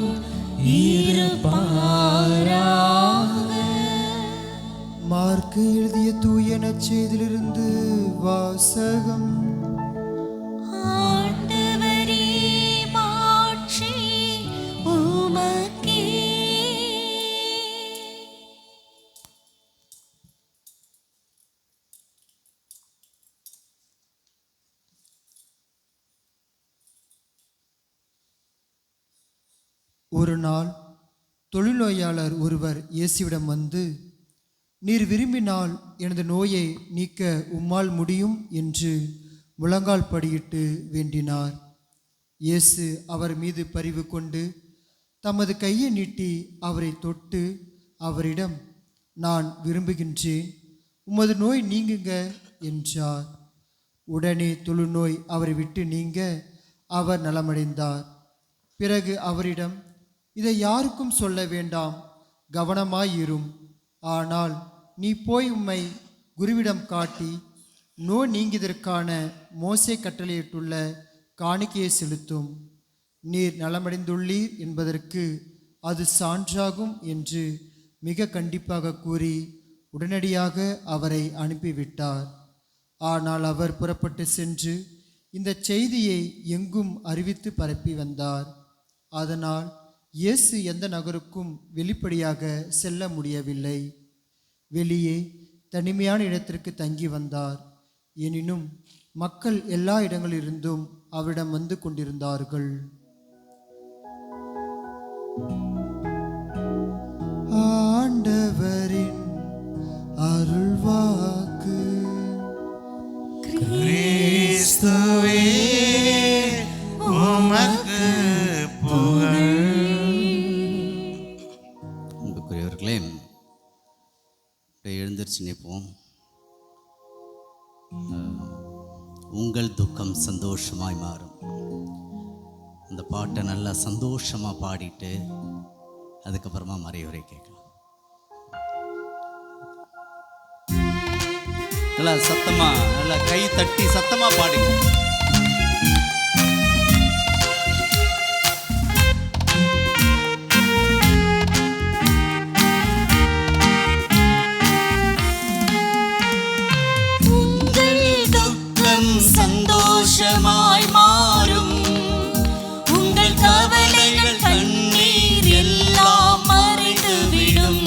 இருப்பாராக. மார்க்கு எழுதிய தூய நற்செய்தியிலிருந்து வாசகம். ஆண்டவரே மாட்சி உமக்கே. ஒரு நாள் தொழில்நோயாளர் ஒருவர் இயேசுவிடம் வந்து, நீர் விரும்பினால் எனது நோயை நீக்க உம்மால் முடியும் என்று முழங்கால் படியிட்டு வேண்டினார். இயேசு அவர் மீது பரிவு கொண்டு தமது கையை நீட்டி அவரை தொட்டு அவரிடம், நான் விரும்புகின்றேன், உமது நோய் நீங்குங்க என்றார். உடனே தொழுநோய் அவரை விட்டு நீங்க அவர் நலமடைந்தார். பிறகு அவரிடம், இதை யாருக்கும் சொல்ல வேண்டாம், கவனமாயிரும். ஆனால் நீ போய் உம்மை குருவிடம் காட்டி நோய் நீங்கியதற்கான மோசே கட்டளையிட்டுள்ள காணிக்கையை செலுத்தும். நீர் நலமடைந்துள்ளீர் என்பதற்கு அது சான்றாகும் என்று மிக கண்டிப்பாக கூறி உடனடியாக அவரை அனுப்பிவிட்டார். ஆனால் அவர் புறப்பட்டு சென்று இந்த செய்தியை எங்கும் அறிவித்து பரப்பி வந்தார். அதனால் இயேசு எந்த நகருக்கும் வெளிப்படையாக செல்ல முடியவில்லை. வெளியே தனிமையான இடத்திற்கு தங்கி வந்தார். எனினும் மக்கள் எல்லா இடங்களிலிருந்தும் அவரிடம் வந்து கொண்டிருந்தார்கள். ஆண்டவரின் அருள்வாக்கு. கிறிஸ்துவே உமக்கு புகழ். அன்புக்குரியவர்களே, எழுந்திருச்சு நிற்போம். உங்கள் துக்கம் சந்தோஷமாய் மாறும். அந்த பாட்டை நல்லா சந்தோஷமாக பாடிட்டு அதுக்கப்புறமா மறைவுரை கேட்கலாம். நல்லா சத்தமா, நல்லா கை தட்டி சத்தமா பாடுங்க. சந்தோஷமாய் மாறும். உங்கள் கவலைகள் கண்ணீர் எல்லாம் மறைந்துவிடும்.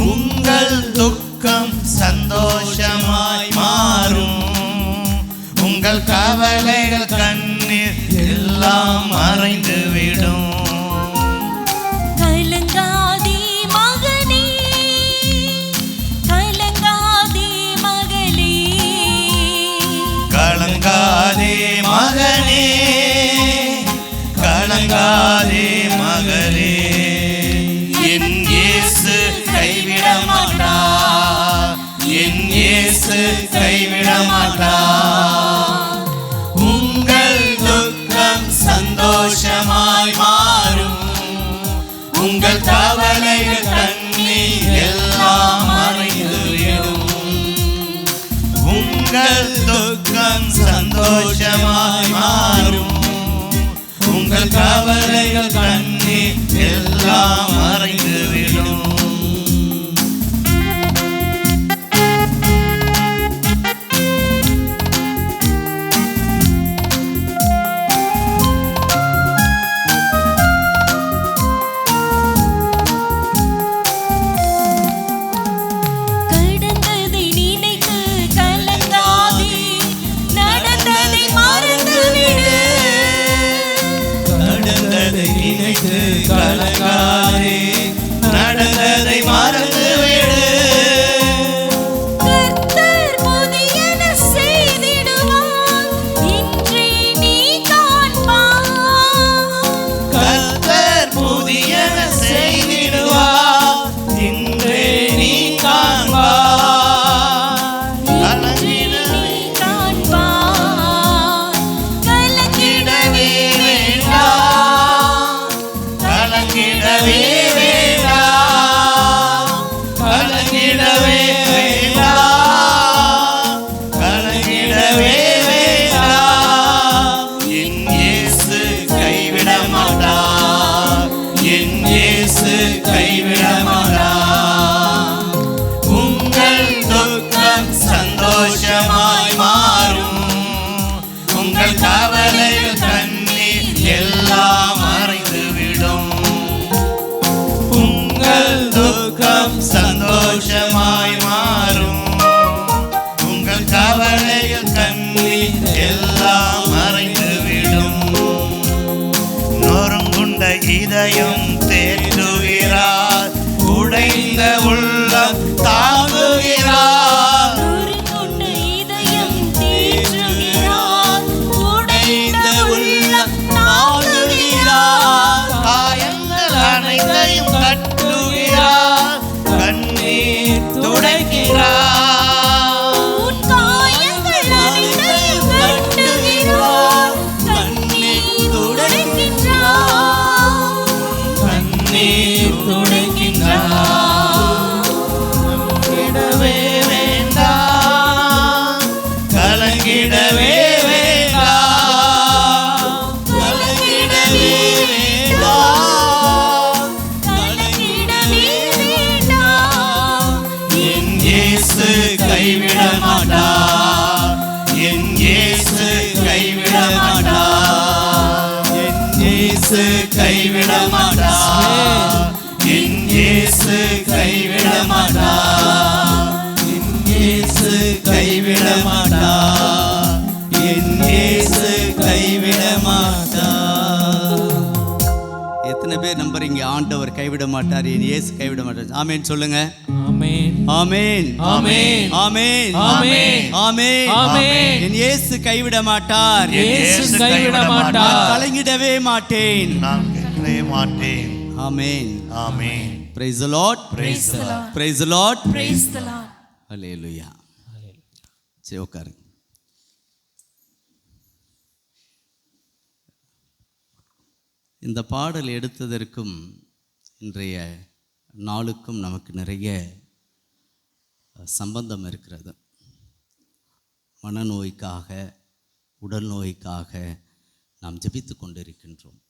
உங்கள் துக்கம் சந்தோஷமாய் மாறும். உங்கள் கவலைகள் கண்ணீர் எல்லாம் மறைந்துவிடும். கலங்காதே மகனே, கலங்காதே மகளே, கலங்காதே மகனே, கலங்காதே மகளே. என் இயேசு கைவிட மாட்டார், என் இயேசு கைவிட மாட்டார். உங்கள் துக்கம் சந்தோஷமாய் மாறும். உங்கள் கவலைகள் கண்ணீர் எல்லாம் மறைந்துவிடும். உங்கள் துக்கம் சந்தோஷமாய் மாறும். உங்கள் கவலைகள் கண்ணீர் எல்லாம் மறைந்துவிடும். கடந்ததை நினைத்து கலங்காதே, நடந்ததை மறந்துவிடு. நடந்ததை நினைத்து கலங்காதே, நடந்ததை மறந்துவிடு. கர்த்தர் புதியன செய்திடுவார், இன்றே நீ காண்பாய். கர்த்தர் புதியன செய்திடுவார், இன்றே நீ காண்பாய். கலங்கிடவே கலங்கிடவே வேண்டாம், கலங்கிடவே வேண்டாம், கலங்கிடவே வேண்டாம், கலங்கிடவே வேண்டாம். என் இயேசு கைவிட மாட்டார், என் இயேசு கைவிட மாட்டார். உங்கள் துக்கம் சந்தோஷமாய் மாறும். உங்கள் கவலைகள் கண்ணீர் எல்லாம் மறைந்துவிடும். உங்கள் துக்கம் சந்தோஷமாய் மாறும். உங்கள் கவலைகள் கண்ணீர் எல்லாம் மறைந்துவிடும். நொறுங்குண்ட இதயம் தேற்றுகிறார், உடைந்த உடைந்த உள்ளம் தாங்குகிறார். நொறுங்குண்ட இதயம் தேற்றுகிறார். உடைந்த உள்ளம் தாங்குகிறார். காயங்கள் அனைத்தையும் கட்டுகிறார். கண்ணீர் துடைக்கிறார். உன் காயங்கள் அனைத்தையும் கட்டுகிறார். கண்ணீர் துடைக்கின்றார். கண்ணீர் துடைக்கின்றார். கலங்கிடவே வேண்டாம். கலங்கிடவே வேண்டாம். கலங்கிடவே வேண்டாம். கலங்கிடவே வேண்டாம். என் இயேசு கைவிட மாட்டார். என் இயேசு கைவிட மாட்டார். என் இயேசு கைவிட மாட்டார். என் இயேசு கைவிட மாட்டார். என் இயேசு கைவிட மாட்டார். என் இயேசு கைவிட மாட்டார். எத்தனை பேர் நம்புறீங்க ஆண்டவர் கைவிட மாட்டார், என் இயேசு கைவிட மாட்டார்? ஆமென் சொல்லுங்க. ஆமென். ஆமென். ஆமென். ஆமென். ஆமென். ஆமென். ஆமென். என் இயேசு கைவிட மாட்டார். இயேசு கைவிட மாட்டார். நான் கலங்கிடவே மாட்டேன். நான் கேட்கவே மாட்டேன். ஆமென். ஆமென். Praise the Lord. Praise the Lord. Praise the Lord. Praise the Lord. Hallelujah. சரி உட்காருங்க. இந்த பாடல் எடுத்ததற்கும் இன்றைய நாளுக்கும் நமக்கு நிறைய சம்பந்தம் இருக்கிறது. மனநோய்க்காக, உடல் நோய்க்காக நாம் ஜெபித்து கொண்டிருக்கின்றோம்.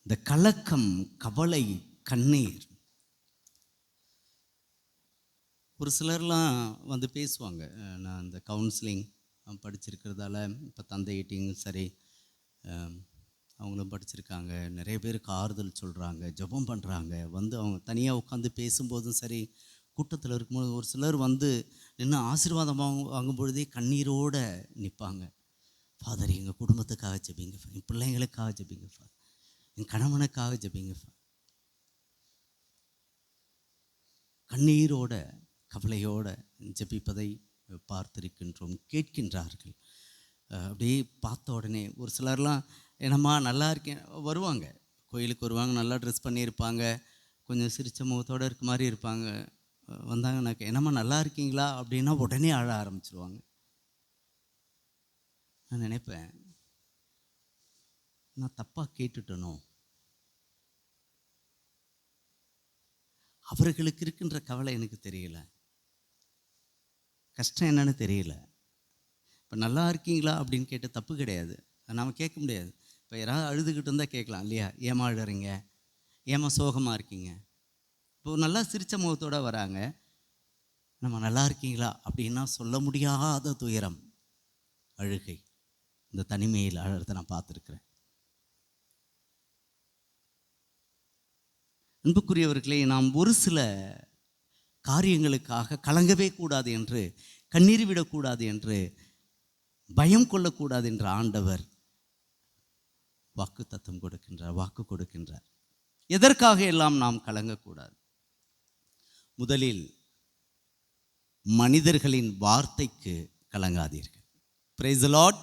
இந்த கலக்கம், கவலை, கண்ணீர். ஒரு சிலர்லாம் வந்து பேசுவாங்க, நான் இந்த கவுன்சிலிங் படிச்சிருக்கிறதால இப்போ தந்தையிட்டையும் சரி, அவங்களும் படிச்சிருக்காங்க, நிறைய பேருக்கு ஆறுதல் சொல்கிறாங்க, ஜெபம் பண்ணுறாங்க. வந்து அவங்க தனியாக உட்காந்து பேசும்போதும் சரி, கூட்டத்தில் இருக்கும்போது ஒரு சிலர் வந்து நின்று ஆசீர்வாதம் வாங்கும் பொழுதே கண்ணீரோடு நிற்பாங்க. ஃபாதர் எங்கள் குடும்பத்துக்காக ஜெபிங்க, என் பிள்ளைங்களுக்காக ஜெபிங்க, ஃபாதர் என் கணவனுக்காக ஜெபிங்க. கண்ணீரோட கவலையோட ஜெபிப்பதை பார்த்திருக்கின்றோம், கேட்கின்றார்கள். அப்படியே பார்த்த உடனே ஒரு சிலர்லாம் என்னம்மா நல்லா இருக்கேன் வருவாங்க, கோயிலுக்கு வருவாங்க, நல்லா ட்ரெஸ் பண்ணியிருப்பாங்க, கொஞ்சம் சிரித்த முகத்தோடு இருக்க மாதிரி இருப்பாங்க. வந்தாங்கன்னாக்க என்னம்மா நல்லா இருக்கீங்களா அப்படின்னா உடனே அழ ஆரம்பிச்சிருவாங்க. நான் நினைப்பேன், நான் தப்பாக கேட்டுட்டனோ? அவர்களுக்கு இருக்கின்ற கவலை எனக்கு தெரியல, கஷ்டம் என்னன்னு தெரியல. இப்போ நல்லா இருக்கீங்களா அப்படின்னு கேட்ட தப்பு கிடையாது, நாம் கேட்க முடியாது. இப்போ யாராவது அழுதுகிட்டு இருந்தால் கேட்கலாம் இல்லையா, ஏமா அழுறீங்க, ஏமா சோகமாக இருக்கீங்க. இப்போ நல்லா சிரித்த முகத்தோடு வராங்க, நம்ம நல்லா இருக்கீங்களா அப்படின்னா சொல்ல முடியாத துயரம், அழுகை, இந்த தனிமையில் அழுறதை நான் பார்த்துருக்குறேன். அன்புக்குரியவர்களே, நாம் ஒரு சில காரியங்களுக்காக கலங்கவே கூடாது என்று, கண்ணீர் விடக்கூடாது என்று, பயம் கொள்ளக்கூடாது என்ற ஆண்டவர் வாக்கு தத்தம் கொடுக்கின்றார், வாக்கு கொடுக்கின்றார். எதற்காக எல்லாம் நாம் கலங்கக்கூடாது? முதலில் மனிதர்களின் வார்த்தைக்கு கலங்காதீர்கள். Praise the Lord,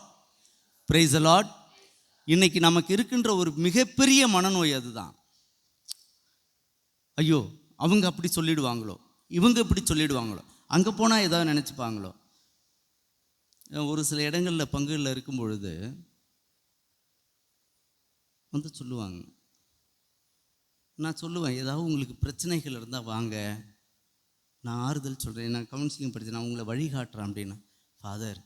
praise the Lord. இன்னைக்கு நமக்கு இருக்கின்ற ஒரு மிகப்பெரிய மனநோய் அதுதான். ஐயோ அவங்க அப்படி சொல்லிடுவாங்களோ, இவங்க இப்படி சொல்லிடுவாங்களோ, அங்கே போனால் ஏதாவது நினச்சிப்பாங்களோ. ஒரு சில இடங்களில் பங்குகளில் இருக்கும் பொழுது வந்து சொல்லுவாங்க, நான் சொல்லுவேன் ஏதாவது உங்களுக்கு பிரச்சனைகள் இருந்தால் வாங்க, நான் ஆறுதல் சொல்கிறேன், நான் கவுன்சிலிங் படித்தேன், நான் உங்களை வழிகாட்டுறேன் அப்படின்னா, ஃபாதர்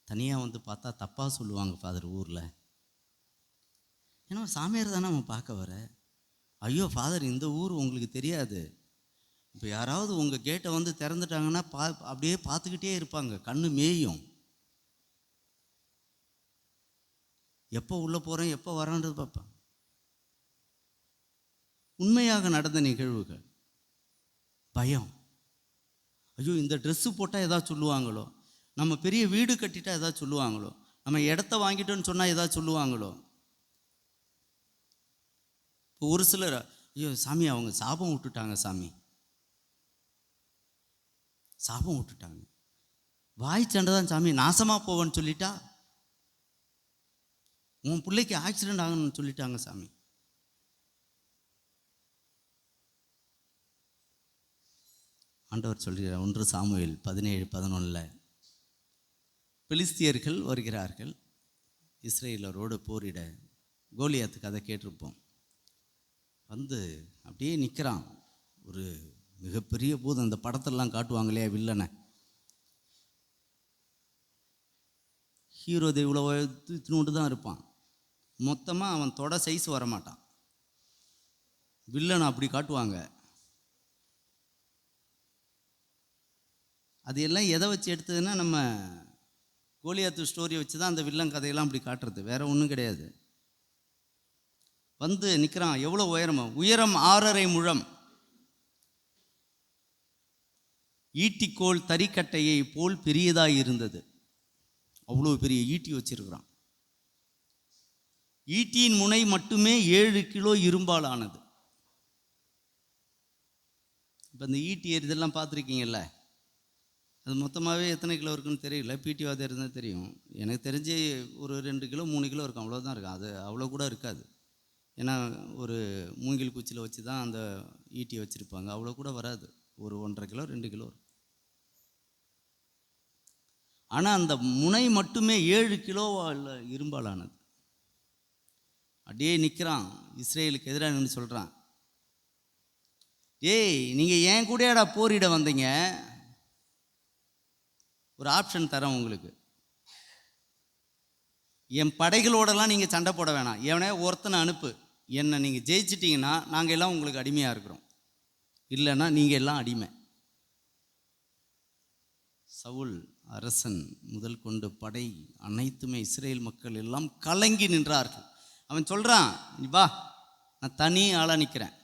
தனியாக வந்து பார்த்தா தப்பாக சொல்லுவாங்க ஃபாதர் ஊரில். ஏன்னா சாமியார் தானே அவன் பார்க்க வர. ஐயோ ஃபாதர் இந்த ஊர் உங்களுக்கு தெரியாது, இப்போ யாராவது உங்கள் கேட்டை வந்து திறந்துட்டாங்கன்னா அப்படியே பார்த்துக்கிட்டே இருப்பாங்க, கண்ணு மேயும். எப்போ உள்ளே போகிறேன் எப்போ வரான்றது பார்ப்பேன். உண்மையாக நடந்த நிகழ்வுகள். பயம், ஐயோ இந்த ட்ரெஸ்ஸு போட்டால் எதாவது சொல்லுவாங்களோ, நம்ம பெரிய வீடு கட்டிட்டா எதாவது சொல்லுவாங்களோ, நம்ம இடத்த வாங்கிட்டோன்னு சொன்னால் எதாவது சொல்லுவாங்களோ. இப்போ ஒரு சிலர், ஐயோ சாமி அவங்க சாபம் விட்டுட்டாங்க சாமி, சாபம் விட்டுட்டாங்க. வாய் சண்டை தான் சாமி, நாசமாக போவேன்னு சொல்லிட்டா, உன் பிள்ளைக்கு ஆக்சிடென்ட் ஆகணும்னு சொல்லிட்டாங்க சாமி. ஆண்டவர் சொல்கிறார் 1 சாமுவேல் 17:11, பெலிஸ்தியர்கள் வருகிறார்கள் இஸ்ரேலரோடு போரிட. கோலியாத்து கதை கேட்டிருப்போம். வந்து அப்படியே நிற்கிறான் ஒரு மிகப்பெரிய பூதம். அந்த படத்தெல்லாம் காட்டுவாங்க இல்லையா, வில்லனை. ஹீரோ இவ்வளோ இத்தினோண்டு தான் இருப்பான். மொத்தமாக அவன் தொட சைஸ் வரமாட்டான். வில்லனை அப்படி காட்டுவாங்க. அது எல்லாம் எதை வச்சு எடுத்ததுன்னா, நம்ம கோலியாத்து ஸ்டோரியை வச்சு தான் அந்த வில்லன் கதையெல்லாம் அப்படி காட்டுறது, வேற ஒன்றும் கிடையாது. வந்து நிற்கிறான். எவ்வளோ உயரம் 6.5 முழம், ஈட்டிக்கோள் தறிக்கட்டையை போல் பெரியதாக இருந்தது. அவ்வளோ பெரிய ஈட்டி வச்சிருக்கிறான். ஈட்டியின் முனை மட்டுமே 7 கிலோ இரும்பால் ஆனது. இப்போ இந்த ஈட்டி எறிதெல்லாம் பார்த்துருக்கீங்கல்ல, அது மொத்தமாகவே எத்தனை கிலோ இருக்குன்னு தெரியல. பிடிவாத இருந்தால் தெரியும். எனக்கு தெரிஞ்சு ஒரு 2 கிலோ 3 கிலோ இருக்கும், அவ்வளோதான் இருக்கும். அது அவ்வளோ கூட இருக்காது. ஏன்னா ஒரு மூங்கில் குச்சியில் வச்சு தான் அந்த ஈட்டியை வச்சுருப்பாங்க. அவ்வளோ கூட வராது. ஒரு 1.5 கிலோ 2 கிலோ. ஆனால் அந்த முனை மட்டுமே 7 கிலோவால் இரும்பாலானது. அப்படியே நிற்கிறான். இஸ்ரேலுக்கு எதிராக நின்று சொல்கிறான், ஏய் நீங்கள் ஏன் கூடயாடா போரிட வந்தீங்க? ஒரு ஆப்ஷன் தரேன் உங்களுக்கு. என் படைகளோடலாம் நீங்கள் சண்டை போட வேணாம். எவனே ஒருத்தனை அனுப்பு. என்னை நீங்கள் ஜெயிச்சிட்டிங்கன்னா நாங்கள் எல்லாம் உங்களுக்கு அடிமையாக இருக்கிறோம், இல்லைன்னா நீங்கள் எல்லாம் அடிமை. சவுல் அரசன் முதல் கொண்டு படை அனைத்துமே இஸ்ரேல் மக்கள் எல்லாம் கலங்கி நின்றார்கள். அவன் சொல்கிறான், நீ வா, நான் தனி ஆளாக நிற்கிறேன்,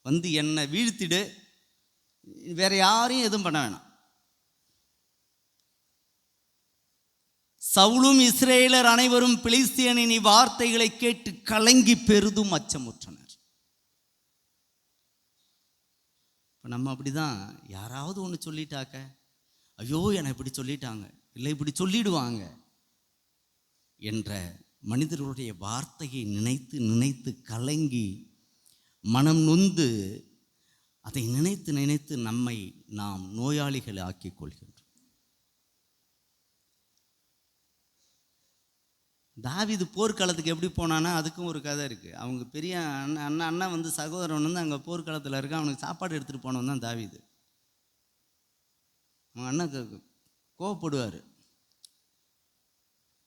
வந்து என்னை வீழ்த்திடு, வேற யாரையும் எதுவும் பண்ண வேணாம். சவுலும் இஸ்ரேலர் அனைவரும் பெலிஸ்தியனின் வார்த்தைகளை கேட்டு கலங்கி பெரிதும் அச்சமுற்றனர். இப்போ நம்ம அப்படிதான், யாராவது ஒன்று சொல்லிட்டாக்க, ஐயோ என்னை இப்படி சொல்லிட்டாங்க, இல்லை இப்படி சொல்லிடுவாங்க என்ற மனிதர்களுடைய வார்த்தையை நினைத்து நினைத்து கலங்கி மனம் நொந்து அதை நினைத்து நினைத்து நம்மை நாம் நோயாளிகளை ஆக்கிக் கொள்கின்றோம். தாவீது போர்க்களத்துக்கு எப்படி போனான்னா அதுக்கும் ஒரு கதை இருக்குது. அவங்க பெரிய அண்ணன் வந்து சகோதரன் வந்து அங்கே போர்க்களத்தில் இருக்க, அவனுக்கு சாப்பாடு எடுத்துகிட்டு போனவன் தான் தாவீது. அவன் அண்ணனுக்கு கோவப்படுவார்.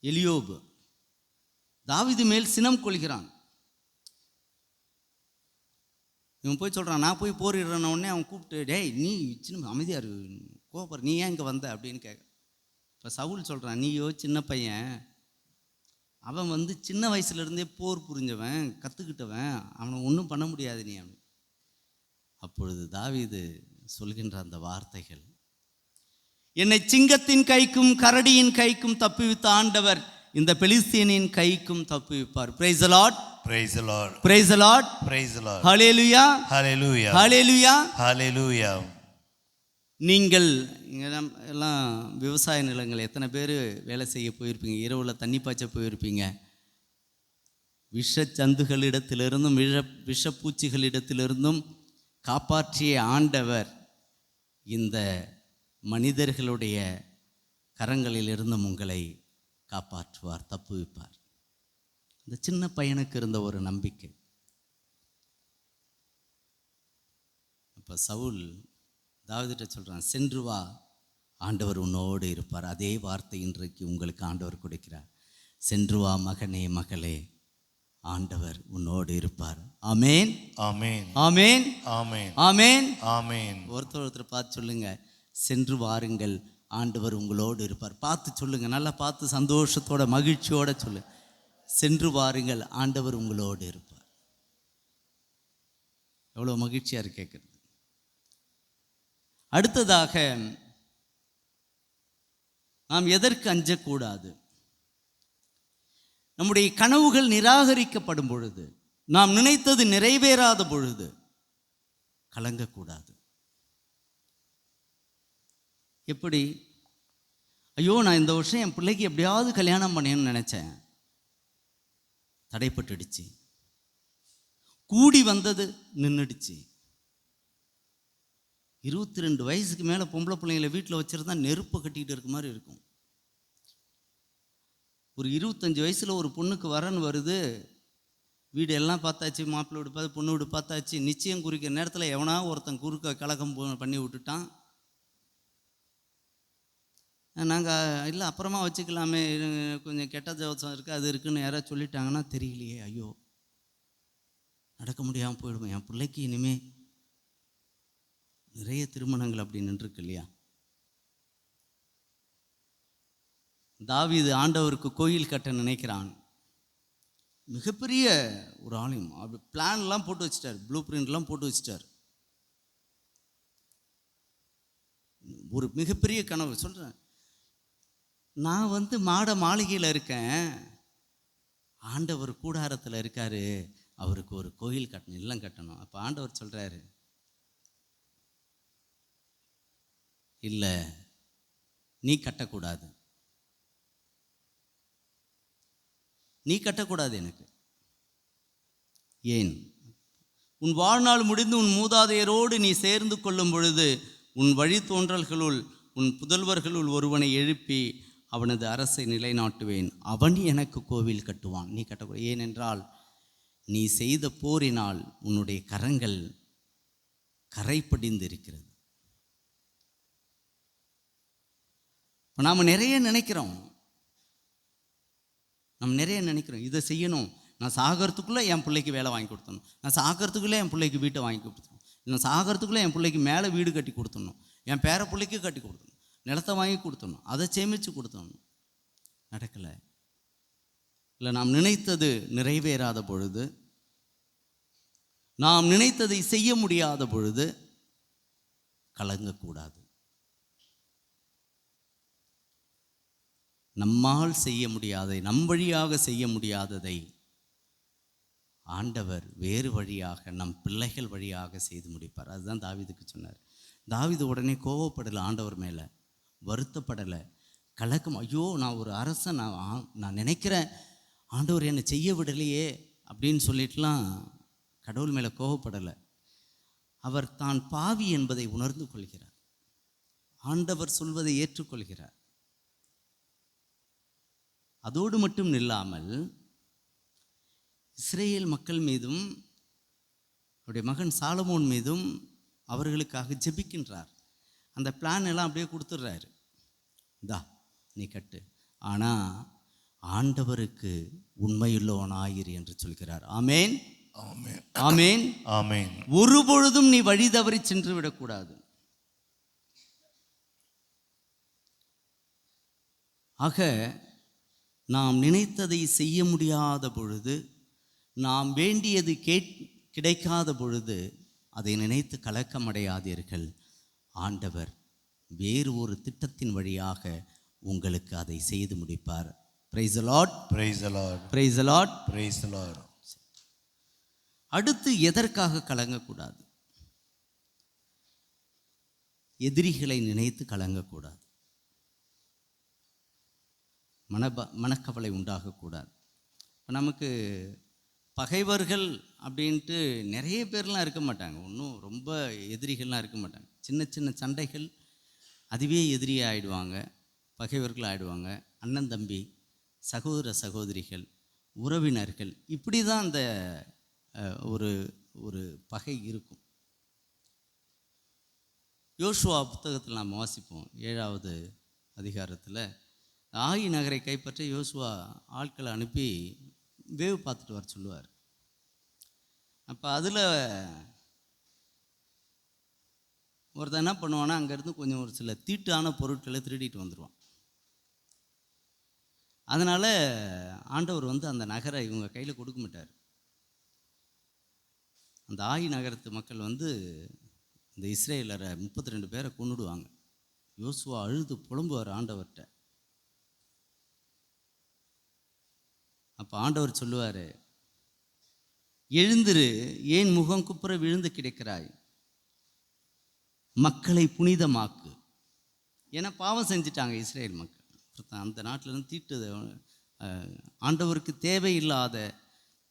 எலியோபு தாவீது மேல் சினம் கொள்கிறான். இவன் போய் சொல்கிறான், நான் போய் போரிடுறேன்ன உடனே அவன் கூப்பிட்டு, டேய் நீ சின்ன அமைதியாக இரு, கோவப்படுற, நீ ஏன் இங்கே வந்த அப்படின்னு கேட்க. இப்போ சவுல் சொல்கிறான், நீயோ சின்ன பையன், அவன் வந்து சின்ன வயசுலேருந்தே போர் புரிஞ்சவன், கற்றுக்கிட்டவன், அவனை ஒன்றும் பண்ண முடியாது நீ அவன். அப்பொழுது தாவீது சொல்கின்ற அந்த வார்த்தைகள், என்னை சிங்கத்தின் கைக்கும் கரடியின் கைக்கும் தப்புவித்த ஆண்டவர் இந்த பெலிஸ்தியனின் கைக்கும் தப்புவிப்பார். Price the Lord, Praise the Lord. Price the Lord, Praise the Lord. Hallelujah, Hallelujah. Hallelujah. Hallelujah. நீங்கள் இங்கே எல்லாம் விவசாய நிலங்கள் எத்தனை பேர் வேலை செய்ய போயிருப்பீங்க, இரவில் தண்ணி பாய்ச்ச போயிருப்பீங்க. விஷச்சந்துகளிடத்திலிருந்தும் விஷப்பூச்சிகளிடத்திலிருந்தும் காப்பாற்றிய ஆண்டவர் இந்த மனிதர்களுடைய கரங்களிலிருந்தும் உங்களை காப்பாற்றுவார், தப்புவிப்பார். இந்த சின்ன பையனுக்கு இருந்த ஒரு நம்பிக்கை. அப்போ சவுல் தாவீதுட்ட சொல்கிறான், சென்று வா, ஆண்டவர் உன்னோடு இருப்பார். அதே வார்த்தை இன்றைக்கு உங்களுக்கு ஆண்டவர் கொடுக்கிறார். சென்று வா மகனே மகளே, ஆண்டவர் உன்னோடு இருப்பார். ஆமேன், Amen. ஆமேன், Amen. ஆமேன். Amen. ஒருத்தர் பார்த்து சொல்லுங்க, சென்று வாருங்கள், ஆண்டவர் உங்களோடு இருப்பார். பார்த்து சொல்லுங்க, நல்லா பார்த்து சந்தோஷத்தோட மகிழ்ச்சியோட சொல்லு, சென்று வாருங்கள், ஆண்டவர் உங்களோடு இருப்பார். எவ்வளோ மகிழ்ச்சியாக இருக்கு கேட்குறது. அடுத்ததாக, நாம் எதற்கு அஞ்சக்கூடாது? நம்முடைய கனவுகள் நிராகரிக்கப்படும் பொழுது, நாம் நினைத்தது நிறைவேறாத பொழுது கலங்கக்கூடாது. எப்படி? ஐயோ, நான் இந்த வருஷம் என் பிள்ளைக்கு எப்படியாவது கல்யாணம் பண்ணேன்னு நினச்சேன், தடைப்பட்டுடுச்சு. கூடி வந்தது நின்றுடுச்சு. 22 வயசுக்கு மேலே பொம்பளை பிள்ளைங்களை வீட்டில் வச்சுருந்தா நெருப்பு கட்டிக்கிட்டு இருக்க மாதிரி இருக்கும். ஒரு 25 வயசில் ஒரு பொண்ணுக்கு வரன் வருது, வீடு எல்லாம் பார்த்தாச்சு, மாப்பிள்ளை வீடு பார்த்து பொண்ணு வீடு பார்த்தாச்சு. நிச்சயம் குறிக்கிற நேரத்தில் எவனா ஒருத்தன் குறுக்க கலக்கம் பண்ணி விட்டுட்டான். நாங்கள் இல்லை அப்புறமா வச்சுக்கலாமே, கொஞ்சம் கெட்ட ஜோசம் இருக்குது அது இருக்குதுன்னு யாராவது சொல்லிட்டாங்கன்னா தெரியலையே, ஐயோ நடக்க முடியாமல் போயிடுவோம். என் பிள்ளைக்கு இனிமே நிறைய திருமணங்கள் அப்படி நின்றுருக்கு இல்லையா? தாவீது ஆண்டவருக்கு கோயில் கட்ட நினைக்கிறான். மிகப்பெரிய ஒரு ஆலயம், அப்படி பிளான்லாம் போட்டு வச்சிட்டார், ப்ளூ பிரிண்ட்லாம் போட்டு வச்சிட்டார். ஒரு மிகப்பெரிய கனவு சொல்கிறேன். நான் மாட மாளிகையில் இருக்கேன், ஆண்டவர் கூடாரத்தில் இருக்காரு, அவருக்கு ஒரு கோயில் கட்டணும், இல்லம் கட்டணும். அப்போ ஆண்டவர் சொல்கிறாரு, இல்லை நீ கட்டக்கூடாது, நீ கட்டக்கூடாது. எனக்கு ஏன்? உன் வாழ்நாள் முடிந்து உன் மூதாதையரோடு நீ சேர்ந்து கொள்ளும் பொழுது உன் வழித்தோன்றல்களுள் உன் புதல்வர்களுள் ஒருவனை எழுப்பி அவனது அரசை நிலைநாட்டுவேன், அவன் எனக்கு கோவில் கட்டுவான், நீ கட்டக்கூடாது. ஏனென்றால் நீ செய்த போரினால் உன்னுடைய கரங்கள் கரைப்படிந்து இருக்கிறது. இப்போ நாம் நிறைய நினைக்கிறோம், இதை செய்யணும், நான் சாகிறதுக்குள்ளே என் பிள்ளைக்கு வேலை வாங்கி கொடுத்தணும், நான் சாகிறதுக்குள்ளே என் பிள்ளைக்கு வீட்டை வாங்கி கொடுத்துடணும், நான் சாகிறதுக்குள்ளே என் பிள்ளைக்கு மேலே வீடு கட்டி கொடுத்துடணும், என் பேர பிள்ளைக்கு கட்டி கொடுத்தணும், நிலத்தை வாங்கி கொடுத்தணும், அதை சேமித்து கொடுத்தணும். நடக்கலை. இல்லை, நாம் நினைத்தது நிறைவேறாத பொழுது, நாம் நினைத்ததை செய்ய முடியாத பொழுது கலங்கக்கூடாது. நம்மால் செய்ய முடியாததை, நம் வழியாக செய்ய முடியாததை ஆண்டவர் வேறு வழியாக, நம் பிள்ளைகள் வழியாக செய்து முடிப்பார். அதுதான் தாவீதுக்கு சொன்னார். தாவீது உடனே கோவப்படலை, ஆண்டவர் மேலே வருத்தப்படலை, கலக்கம். ஐயோ, நான் ஒரு அரசன், நான் நினைக்கிறேன் ஆண்டவர் என்னை செய்ய விடலையே அப்படின்னு சொல்லிட்டுலாம் கடவுள் மேலே கோவப்படலை. அவர் தான் பாவி என்பதை உணர்ந்து கொள்கிறார், ஆண்டவர் சொல்வதை ஏற்றுக்கொள்கிறார். அதோடு மட்டும் நில்லாமல் இஸ்ரேல் மக்கள் மீதும் அவருடைய மகன் சாலமோன் மீதும் அவர்களுக்காக ஜெபிக்கின்றார். அந்த பிளான் எல்லாம் அப்படியே கொடுத்துட்றாரு, இந்தா நீ கட்டு, ஆனால் ஆண்டவருக்கு உண்மையுள்ளவனாயிரு என்று சொல்கிறார். ஆமேன், ஆமென், ஆமேன், ஆமென். ஒரு பொழுதும் நீ வழி தவறி சென்று விடக்கூடாது. ஆக நாம் நினைத்ததை செய்ய முடியாத பொழுது, நாம் வேண்டியது கிடைக்காத பொழுது அதை நினைத்து கலக்கமடையாதீர்கள். ஆண்டவர் வேறு ஒரு திட்டத்தின் வழியாக உங்களுக்கு அதை செய்து முடிப்பார். Price the Lord, Praise the Lord, price the Lord, praise the Lord. அடுத்து எதற்காக கலங்கக்கூடாது? எதிரிகளை நினைத்து கலங்கக்கூடாது, மனக்கவலை உண்டாகக்கூடாது. இப்போ நமக்கு பகைவர்கள் அப்படின்ட்டு நிறைய பேர்லாம் இருக்க மாட்டாங்க, ஒன்றும் ரொம்ப எதிரிகள்லாம் இருக்க மாட்டாங்க. சின்ன சின்ன சண்டைகள் அதுவே எதிரியாக ஆகிடுவாங்க, பகைவர்கள் ஆகிடுவாங்க. அண்ணன் தம்பி, சகோதர சகோதரிகள், உறவினர்கள், இப்படி தான் அந்த ஒரு ஒரு பகை இருக்கும். யோசுவா புத்தகத்தில் நாம் வாசிப்போம், 7வது அதிகாரத்தில் ஆயி நகரை கைப்பற்ற யோசுவா ஆட்களை அனுப்பி வேவு பார்த்துட்டு வர சொல்லுவார். அப்போ அதில் ஒருத்தன் என்ன பண்ணுவான்னா, அங்கேருந்து கொஞ்சம் ஒரு சில தீட்டான பொருட்களை திருடிட்டு வந்துடுவான். அதனால் ஆண்டவர் அந்த நகரை இவங்க கையில் கொடுக்க மாட்டார். அந்த ஆயி நகரத்து மக்கள் இந்த இஸ்ரேலரை 32 பேரை கொன்னுடுவாங்க. யோசுவா அழுது புலம்புவார் ஆண்டவர்கிட்ட. அப்போ ஆண்டவர் சொல்லுவார், எழுந்திரு, ஏன் முகம் குப்புற விழுந்து கிடக்கிறாய், மக்களை புனிதமாக்கு, ஏன்னா பாவம் செஞ்சிட்டாங்க இஸ்ரேல் மக்கள். அந்த நாட்டிலேருந்து தீட்டு ஆண்டவருக்கு தேவையில்லாத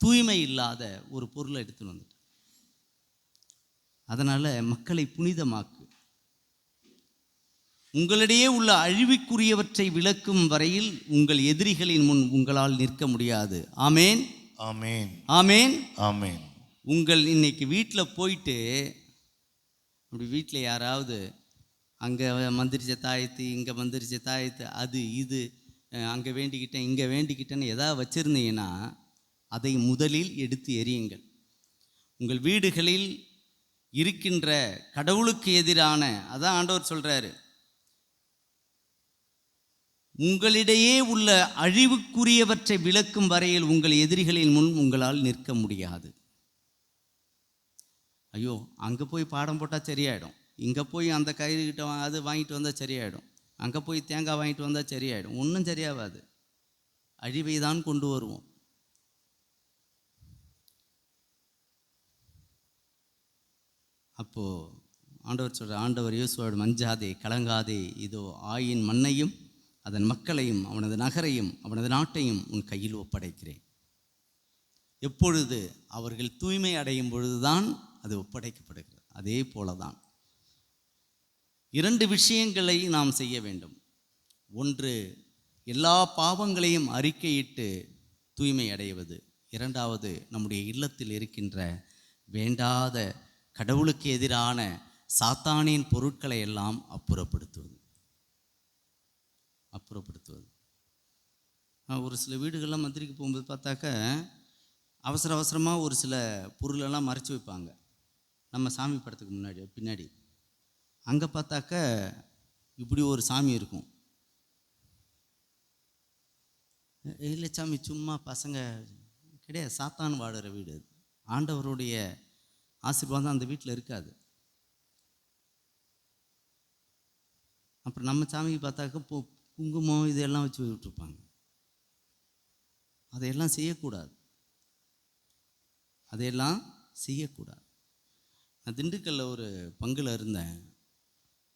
தூய்மை இல்லாத ஒரு பொருளை எடுத்துன்னு வந்துட்டாங்க. அதனால் மக்களை புனிதமாக்கு. உங்களிடையே உள்ள அழிவுக்குரியவற்றை விளக்கும் வரையில் உங்கள் எதிரிகளின் முன் உங்களால் நிற்க முடியாது. ஆமேன், ஆமேன், ஆமேன், ஆமேன். உங்கள் இன்னைக்கு வீட்டில் போயிட்டு அப்படி வீட்டில் யாராவது அங்கே மந்திரிச்ச தாயத்து, இங்கே மந்திரிச்ச தாயத்து, அது இது அங்கே வேண்டிக்கிட்டேன் இங்கே வேண்டிக்கிட்டேன்னு எதாவது வச்சுருந்தீங்கன்னா அதை முதலில் எடுத்து எறியுங்கள். உங்கள் வீடுகளில் இருக்கின்ற கடவுளுக்கு எதிரான, அதான் ஆண்டவர் சொல்கிறாரு, உங்களிடையே உள்ள அழிவுக்குரியவற்றை விளக்கும் வரையில் உங்கள் எதிரிகளின் முன் உங்களால் நிற்க முடியாது. ஐயோ, அங்கே போய் பாடம் போட்டால் சரியாயிடும், இங்கே போய் அந்த கயிறுகிட்ட அது வாங்கிட்டு வந்தால் சரியாயிடும், அங்கே போய் தேங்காய் வாங்கிட்டு வந்தால் சரியாயிடும். ஒன்றும் சரியாகாது. அழிவை தான் கொண்டு வருவோம். அப்போது ஆண்டவர் சொல்கிற, ஆண்டவர் இயேசுவோடு மஞ்சாதே கலங்காதே, இதோ ஆயின் மண்ணையும் அதன் மக்களையும் அவனது நகரையும் அவனது நாட்டையும் உன் கையில் ஒப்படைக்கிறேன். எப்பொழுது அவர்கள் தூய்மை அடையும் பொழுதுதான் அது ஒப்படைக்கப்படுகிறது. அதே போல தான் 2 விஷயங்களை நாம் செய்ய வேண்டும். ஒன்று, எல்லா பாவங்களையும் அறிக்கையிட்டு தூய்மை அடைவது. 2வது, நம்முடைய இல்லத்தில் இருக்கின்ற வேண்டாத கடவுளுக்கு எதிரான சாத்தானின் பொருட்களை எல்லாம் அப்புறப்படுத்துவது. ஒரு சில வீடுகள்லாம் மந்திரிக்கு போகும்போது பார்த்தாக்க அவசரமாக ஒரு சில பொருளெல்லாம் மறைச்சி வைப்பாங்க நம்ம சாமி படத்துக்கு பின்னாடி. அங்கே பார்த்தாக்க இப்படி ஒரு சாமி இருக்கும். இல்லை சாமி, சும்மா பசங்க கிடையாது, சாத்தான் வாடுற வீடு அது. ஆண்டவருடைய ஆசீர்வாதம் அந்த வீட்டில் இருக்காது. அப்புறம் நம்ம சாமிக்கு பார்த்தாக்க குங்குமம் இதெல்லாம் வச்சு விட்டுருப்பாங்க. அதையெல்லாம் செய்யக்கூடாது. நான் திண்டுக்கல்லில் ஒரு பங்கில் இருந்தேன்.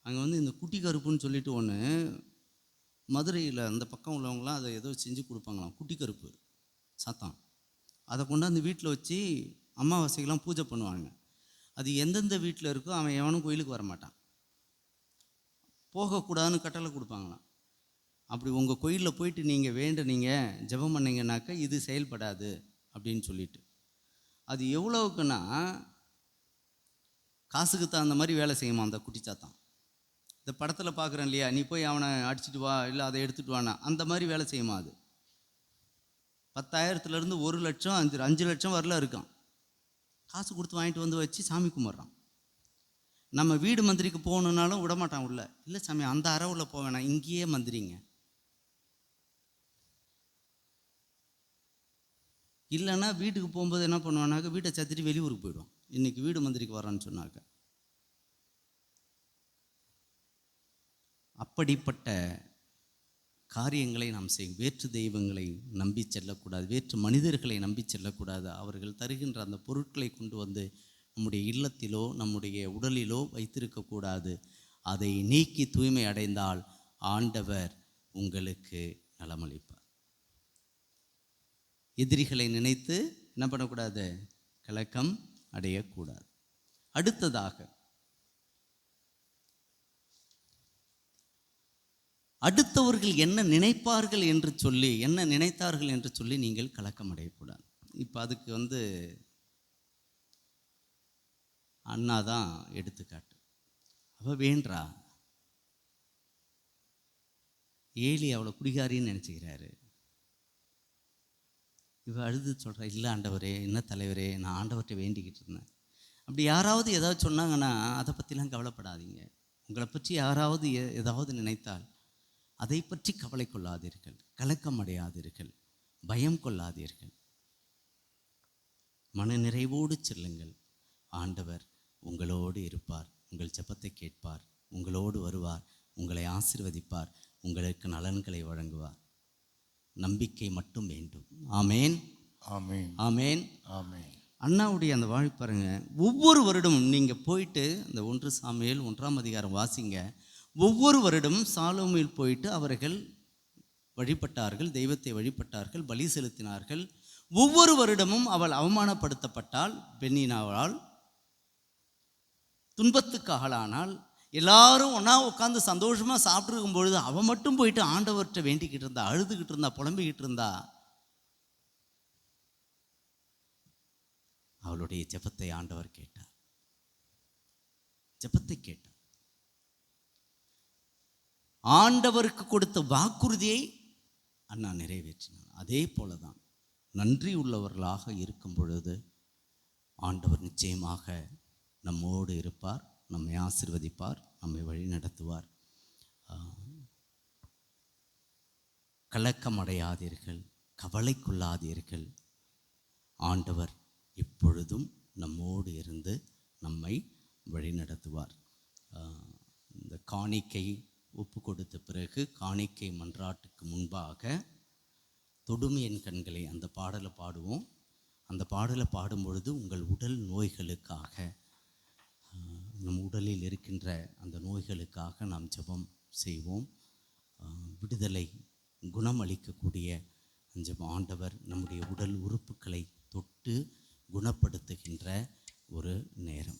அங்கே இந்த குட்டி கருப்புன்னு சொல்லிட்டு ஒன்று, மதுரையில் அந்த பக்கம் உள்ளவங்களாம் அதை ஏதோ செஞ்சு கொடுப்பாங்களாம். குட்டி கருப்பு சாத்தான், அதை கொண்டாந்து வீட்டில் வச்சு அமாவாசைக்கெல்லாம் பூஜை பண்ணுவாங்க. அது எந்தெந்த வீட்டில் இருக்கோ அவன் எவனும் கோயிலுக்கு வரமாட்டான், போகக்கூடாதுன்னு கட்டளை கொடுப்பாங்களாம். அப்படி உங்கள் கோயிலில் போயிட்டு நீங்கள் வேண்டுனீங்க, ஜெபம் பண்ணிங்கனாக்கா இது செயல்படாது அப்படின்னு சொல்லிட்டு. அது எவ்வளவுக்குன்னா காசுக்கு தகுந்த மாதிரி வேலை செய்யுமா அந்த குட்டிச்சாத்தான். இந்த படத்தில் பார்க்குறேன் இல்லையா, நீ போய் அவனை அடிச்சுட்டு வா, இல்லை அதை எடுத்துகிட்டு வானா, அந்த மாதிரி வேலை செய்யுமா. அது 10,000 1 லட்சம் 5 லட்சம் வரல இருக்கான். காசு கொடுத்து வாங்கிட்டு வந்து வச்சு சாமி கும்பிட்றான். நம்ம வீடு மந்திரிக்கு போகணுன்னாலும் விடமாட்டான் உள்ள. இல்லை சாமி, அந்த அறவுல போவேணாம், இங்கேயே மந்திரிங்க. இல்லைன்னா வீட்டுக்கு போகும்போது என்ன பண்ணுவானாக்க, வீட்டை சத்திட்டு வெளியூருக்கு போயிடுவான். இன்றைக்கி வீடு மந்திரிக்கு வரான்னு சொன்னாக்க. அப்படிப்பட்ட காரியங்களை நாம் செய்யும். வேற்று தெய்வங்களை நம்பி செல்லக்கூடாது, வேற்று மனிதர்களை நம்பி செல்லக்கூடாது. அவர்கள் தருகின்ற அந்த பொருட்களை கொண்டு வந்து நம்முடைய இல்லத்திலோ நம்முடைய உடலிலோ வைத்திருக்கக்கூடாது. அதை நீக்கி தூய்மை அடைந்தால் ஆண்டவர் உங்களுக்கு நலமளிப்பார். எதிரிகளை நினைத்து என்ன பண்ணக்கூடாது, கலக்கம் அடையக்கூடாது. அடுத்ததாக, அடுத்தவர்கள் என்ன நினைப்பார்கள் என்று சொல்லி, என்ன நினைத்தார்கள் என்று சொல்லி நீங்கள் கலக்கம் அடையக்கூடாது. இப்போ அதுக்கு அண்ணா தான் எடுத்துக்காட்டு. அவ வேண்டா, ஏலி அவளை குடிகாரின்னு நினச்சிக்கிறாரு. இவ அழுது சொல்கிறா, இல்லை ஆண்டவரே, என்ன தலைவரே, நான் ஆண்டவர்கிட்ட வேண்டிக்கிட்டு இருந்தேன். அப்படி யாராவது ஏதாவது சொன்னாங்கன்னா அதை பற்றிலாம் கவலைப்படாதீங்க. உங்களை பற்றி யாராவது ஏதாவது நினைத்தால் அதை பற்றி கவலை கொள்ளாதீர்கள், கலக்கம் அடையாதீர்கள், பயம் கொள்ளாதீர்கள். மன நிறைவோடு செல்லுங்கள். ஆண்டவர் உங்களோடு இருப்பார், உங்கள் ஜெபத்தை கேட்பார், உங்களோடு வருவார், உங்களை ஆசீர்வதிப்பார், உங்களுக்கு நலன்களை வழங்குவார். நம்பிக்கை மட்டும் வேண்டும். ஆமேன், ஆமேன், ஆமேன், ஆமேன். அண்ணாவுடைய அந்த வாழ்வு பாருங்க. ஒவ்வொரு வருடமும் நீங்கள் போயிட்டு அந்த 1 சாமுவேல் 1ஆம் அதிகாரம் வாசிங்க. ஒவ்வொரு வருடமும் சாலோமில் போயிட்டு அவர்கள் வழிபட்டார்கள், தெய்வத்தை வழிபட்டார்கள், பலி செலுத்தினார்கள். ஒவ்வொரு வருடமும் அவள் அவமானப்படுத்தப்பட்டால், பெண்ணினாவால் துன்பத்துக்கு ஆளானால். எல்லாரும் ஒன்றா உட்காந்து சந்தோஷமாக சாப்பிட்ருக்கும் பொழுது அவள் மட்டும் போயிட்டு ஆண்டவர்கிட்ட வேண்டிக்கிட்டு இருந்தா, அழுதுகிட்டு இருந்தா, புலம்பிக்கிட்டு இருந்தா. அவளுடைய ஜெபத்தை ஆண்டவர் கேட்டார். ஜெபத்தை கேட்டார். ஆண்டவருக்கு கொடுத்த வாக்குறுதியை அண்ணா நிறைவேற்றினார். அதே போலதான் நன்றி உள்ளவர்களாக இருக்கும் பொழுது ஆண்டவர் நிச்சயமாக நம்மோடு இருப்பார், நம்மை ஆசீர்வதிப்பார், நம்மை வழி நடத்துவார். கலக்கமடையாதீர்கள், கவலைக்குள்ளாதீர்கள். ஆண்டவர் எப்பொழுதும் நம்மோடு இருந்து நம்மை வழி நடத்துவார். இந்த காணிக்கை ஒப்பு கொடுத்த பிறகு காணிக்கை மன்றாட்டுக்கு முன்பாக தொடும் என் கண்களை அந்த பாடலை பாடுவோம். அந்த பாடலை பாடும் பொழுது உங்கள் உடல் நோய்களுக்காக, நம் உடலில் இருக்கின்ற அந்த நோய்களுக்காக நாம் ஜெபம் செய்வோம். விடுதலை, குணமளிக்கக்கூடிய ஜெபம். ஆண்டவர் நம்முடைய உடல் உறுப்புகளை தொட்டு குணப்படுத்துகின்ற ஒரு நேரம்.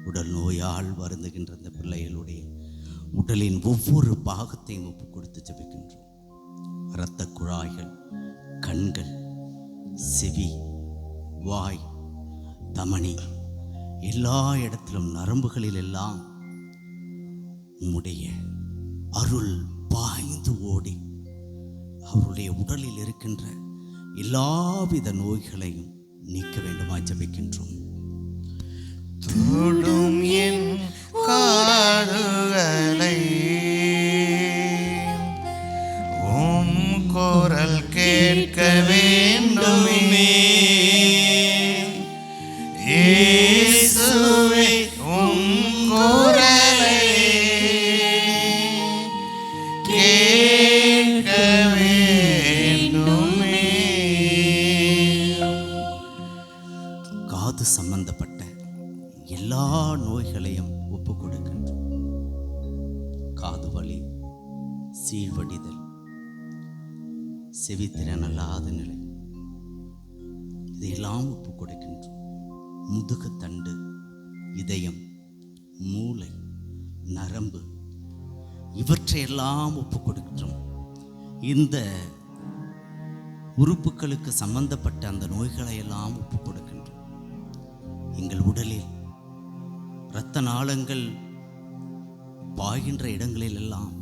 உடல் நோயால் வருந்துகின்ற இந்த பிள்ளைகளுடைய உடலின் ஒவ்வொரு பாகத்தையும் ஒப்பு கொடுத்து ஜெபிக்கின்றோம். இரத்த குழாய்கள், கண்கள், செவி, வாய், தமனி, எல்லா இடத்திலும் நரம்புகளில் எல்லாம் உம்முடைய அருள் பாய்ந்து ஓடி அவருடைய உடலில் இருக்கின்ற எல்லாவித நோய்களையும் நீக்க வேண்டுமா ஜெபிக்கின்றோம். தொடும் என் காதுகளை உம் குரல் கேட்க வேண்டுமே. இயேசுவே உம் குரலை கேட்க வேண்டுமே. காது சம்பந்தப்பட்ட எல்லா நோய்களையும் ஒப்பு கொடுக்கின்றோம். காது வலி, சீழ்வடிதல், செவித்திறன் அல்லாத நிலை, இதையெல்லாம் ஒப்பு கொடுக்கின்றோம். முதுகுத்தண்டு, இதயம், மூளை, நரம்பு, இவற்றையெல்லாம் ஒப்பு கொடுக்கின்றோம். இந்த உறுப்புகளுக்கு சம்பந்தப்பட்ட அந்த நோய்களை எல்லாம் ஒப்பு கொடுக்கின்றோம். எங்கள் உடலில் இரத்த நாளங்கள் பாய்கின்ற இடங்களில் எல்லாம்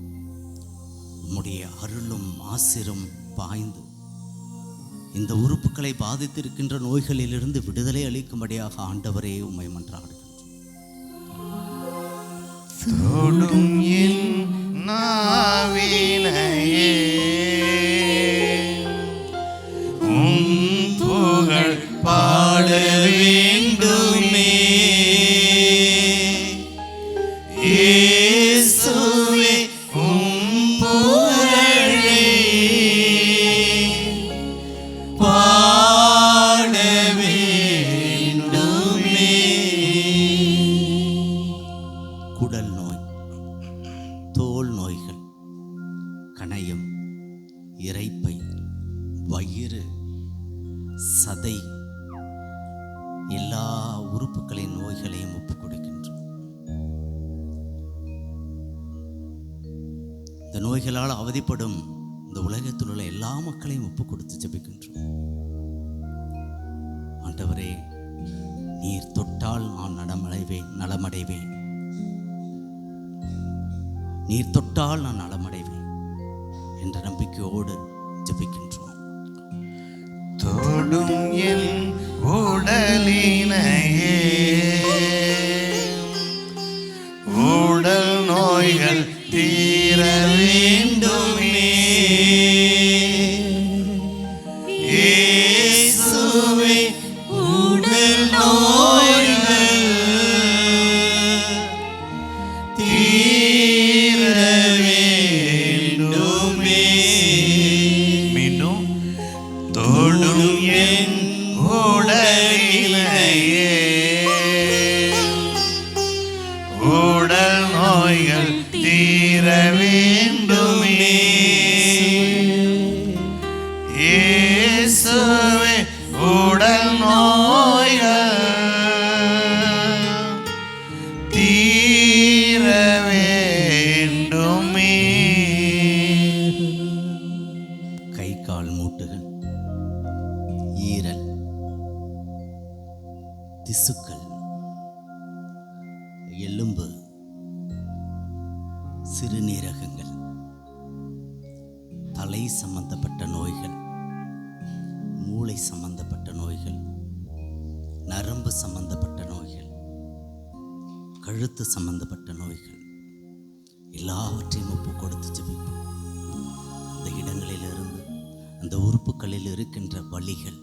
உம்முடைய அருளும் ஆசிரும் பாய்ந்து இந்த உறுப்புகளை பாதித்திருக்கின்ற நோய்களிலிருந்து விடுதலை அளிக்கும்படியாக ஆண்டவரே உம்மை மன்றாடுகின்றோம். தொடும் என் நாவினையே உம் புகழ் பாட வேண்டுமே. இயேசுவே உம் புகழை பாட வேண்டுமே. குடல் நோய், தோல் நோய்கள், கணையம், இரைப்பை, வயிறு, சதை, எல்லா உறுப்புகளின் நோய்களையும் ஒப்புக் கொடுக்கின்றோம். இந்த நோய்களால் அவதிப்படும் இந்த உலகத்தில் உள்ள எல்லா மக்களையும் ஒப்புக் கொடுத்து ஜெபிக்கின்றோம். ஆண்டவரே, நீர் தொட்டால் நான் நலமடைவேன். நீர் தொட்டால் நான் நலமடைவேன் என்ற நம்பிக்கையோடு ஜெபிக்கின்றோம். தொடும் என் உடலினையே உடல் நோய்கள் தீர வேண்டுமே. இயேசுவே உடல் நோய்கள் தீர வேண்டுமே. மீண்டும் தொடும் என் உடலினையே உடல் நோய்கள் தீர வேண்டுமே. இயேசுவே உடல் நோய்கள் தீர வேண்டுமே. கை கால் மூட்டுகள், ஈரல், திசுக்கள், எலும்பு, சிறுநீரகங்கள், தலை சம்பந்தப்பட்ட நோய்கள், மூளை சம்பந்தப்பட்ட நோய்கள், நரம்பு சம்பந்தப்பட்ட நோய்கள், கழுத்து சம்பந்தப்பட்ட நோய்கள், எல்லாவற்றையும் ஒப்பு கொடுத்து ஜெபிப்போம். அந்த இடங்களிலிருந்து, அந்த உறுப்புகளில் இருக்கின்ற வலிகள்,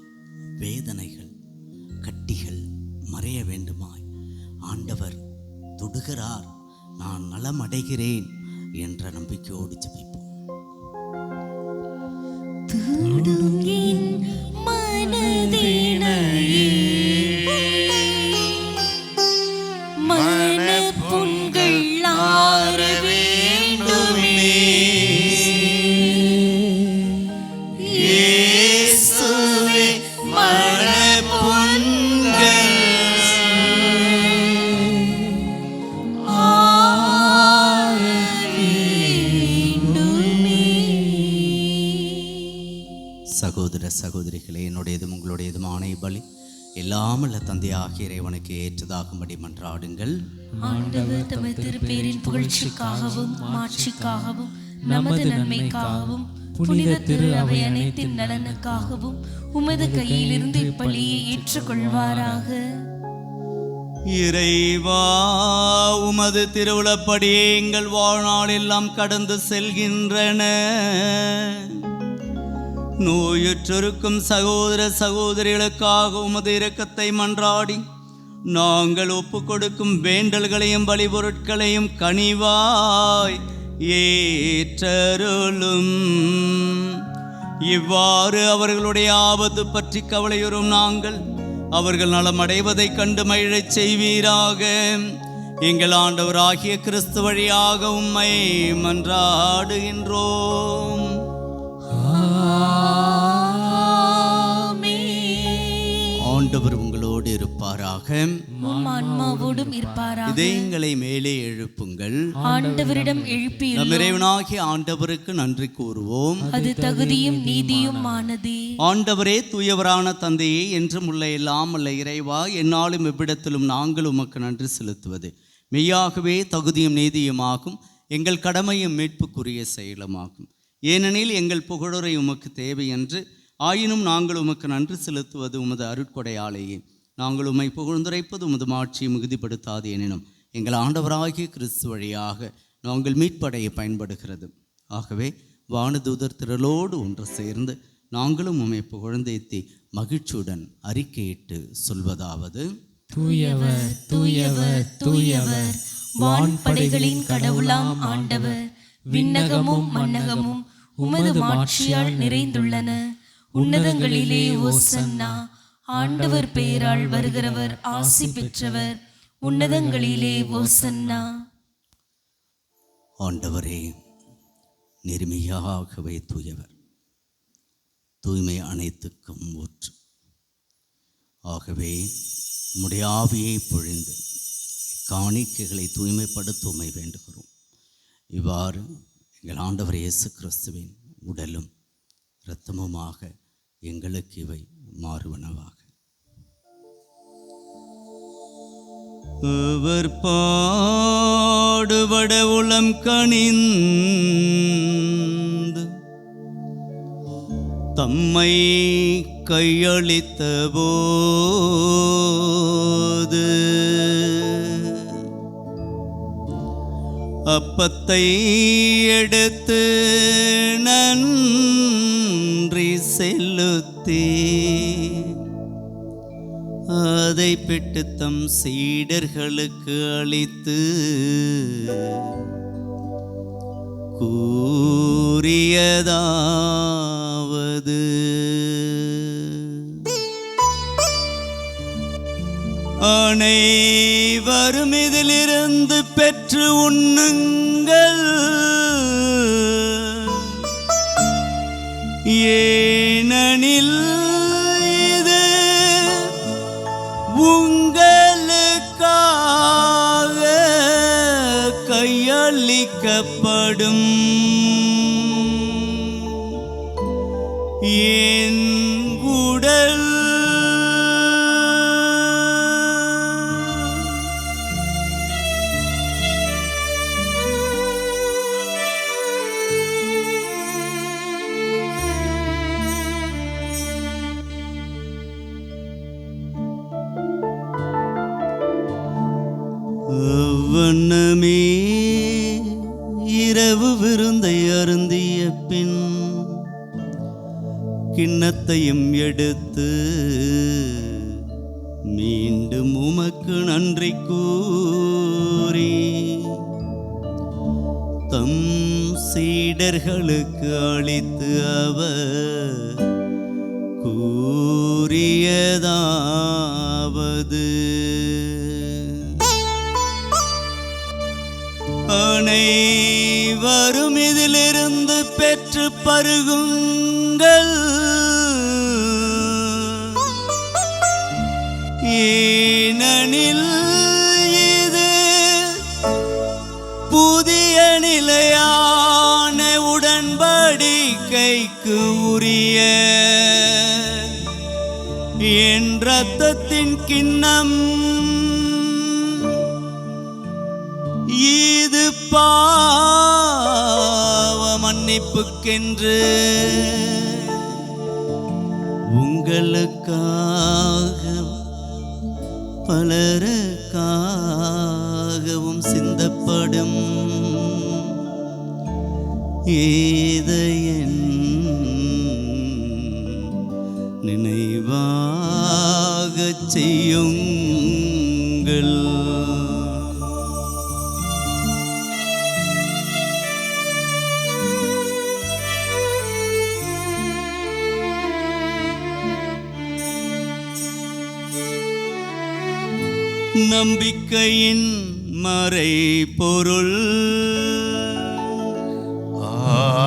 வேதனைகள், கட்டிகள் மறைய வேண்டுமாய் ஆண்டவர் தொடுகிறார், நான் நலமடைகிறேன் என்ற நம்பிக்கையோடு ஜெபிப்போம். மனப்புண்கள் ஆற வேண்டுமே. இயேசுவே மனப்புண்கள் ஆற வேண்டுமே. சகோதர சகோதரிகளே, என்னுடையதும் உங்களுடையதுமான பலி எல்லாமல்ல தந்தையாகிய இறைவனுக்கு ஏற்றதாகும்படி மன்றாடுங்கள். ஆண்டவர் தமது திருப்பேரின் புகழ்ச்சிக்காகவும் மாட்சிக்காகவும் நமது நன்மைக்காகவும் புனித திரு அவை அனைத்தின் நலனுக்காகவும் உமது கையிலிருந்து இப்பலியை ஏற்றுக்கொள்வாராக. இறைவா, உமது திருவுளப்படியே எங்கள் வாழ்நாள் எல்லாம் கடந்து செல்கின்றன. நோயுற்றிருக்கும் சகோதர சகோதரிகளுக்காக உமது இரக்கத்தை மன்றாடி நாங்கள் ஒப்பு கொடுக்கும் வேண்டல்களையும் பலிபொருட்களையும் கனிவாய் ஏற்றருளும். இவ்வாறு அவர்களுடைய ஆபத்து பற்றி கவலையுறும் நாங்கள் அவர்கள் நலம் அடைவதைக் கண்டு மகிழச் செய்வீராக. எங்கள் ஆண்டவராகிய கிறிஸ்து வழியாக உம்மை மன்றாடுகின்றோம். ஆண்டவர் உங்களோடு இருப்பாராக, உம் ஆன்மாவோடும் இருப்பாராக. இதயங்களை மேலே எழுப்புங்கள். ஆண்டவரிடம் எழுப்பியுள்ளோம். நம் இறைவனாகிய ஆண்டவருக்கு நன்றி கூறுவோம். அது தகுதியும் நீதியும் ஆனதே. ஆண்டவரே, தூயவரான தந்தையே, என்றும் உள்ள எல்லாம் உள்ள இறைவா, என்னாலும் எவ்விடத்திலும் நாங்கள் உமக்கு நன்றி செலுத்துவது மெய்யாகவே தகுதியும் நீதியுமாகும், எங்கள் கடமையும் மீட்புக்குரிய செயலுமாகும். ஏனெனில் எங்கள் புகழுரை உமக்கு தேவை என்று, ஆயினும் நாங்கள் உமக்கு நன்றி செலுத்துவது உமது அருட்கொடையாலேயே. நாங்கள் உம்மை புகழ்ந்துரைப்பது உமது மாட்சியை மிகுதிப்படுத்தாது எனினும் எங்கள் ஆண்டவராகிய கிறிஸ்து வழியாக நாங்கள் மீட்படைய பயன்படுகிறது. ஆகவே வானதூதர் திரளோடு ஒன்று சேர்ந்து நாங்களும் உம்மை புகழ்ந்தேத்தி மகிழ்ச்சியுடன் அறிக்கையிட்டு சொல்வதாவது: தூயவர் தூயவர் தூயவர், வான்படைகளின் கடவுளாம் ஆண்டவர். விண்ணகமும் மண்ணகமும் உமது மாட்சியால் நிறைந்துள்ளன. உன்னதங்களிலே ஓசன்னா. ஆண்டவர் பெயரால் வருகிறவர் ஆசி பெற்றவர். உன்னதங்களிலே ஓசன்னா. ஆண்டவரே, நெருமையாகவே தூயவர், தூய்மை அனைத்துக்கும் ஊற்று. ஆகவே உம்முடைய ஆவியை பொழிந்து காணிக்கைகளை தூய்மைப்படுத்துமை வேண்டுகிறோம். இவ்வாறு எங்கள் ஆண்டவர் இயேசு கிறிஸ்துவின் உடலும் இரத்தமுமாக எங்களுக்கு இவை மாறுவனவாக. அவர் பாடுபட உளம் கனிந்து தம்மை கையளித்த போது அப்பத்தை எடுத்து நன்றி செலுத்தி அதை பெற்று தம் சீடர்களுக்கு அளித்து கூறியதாவது: அனைவரும் இதிலிருந்து பெற்று உண்ணுங்கள், ஏனெனில் இது உங்களுக்காக கையளிக்கப்படும் என் உடல். வண்ணமே இரவு விருந்தை அருந்திய பின் கிண்ணத்தையும் எடுத்து மீண்டும் உமக்கு நன்றி கூறி தம் சீடர்களுக்கு அளித்து அவர் கூறியதாவது: அனைவரும் இதிலிருந்து பெற்று பருகுங்கள், ஏனெனில் இது புதிய நிலையான உடன்படிக்கைக்கு உரிய என் இரத்தத்தின் கிண்ணம். இது பாவ மன்னிப்புக்கென்று உங்களுக்காக பலருக்காகவும் சிந்தப்படும் ஏதையன் நினைவாகச் செய்யுங்கள். நம்பிக்கையின் மறைபொருள்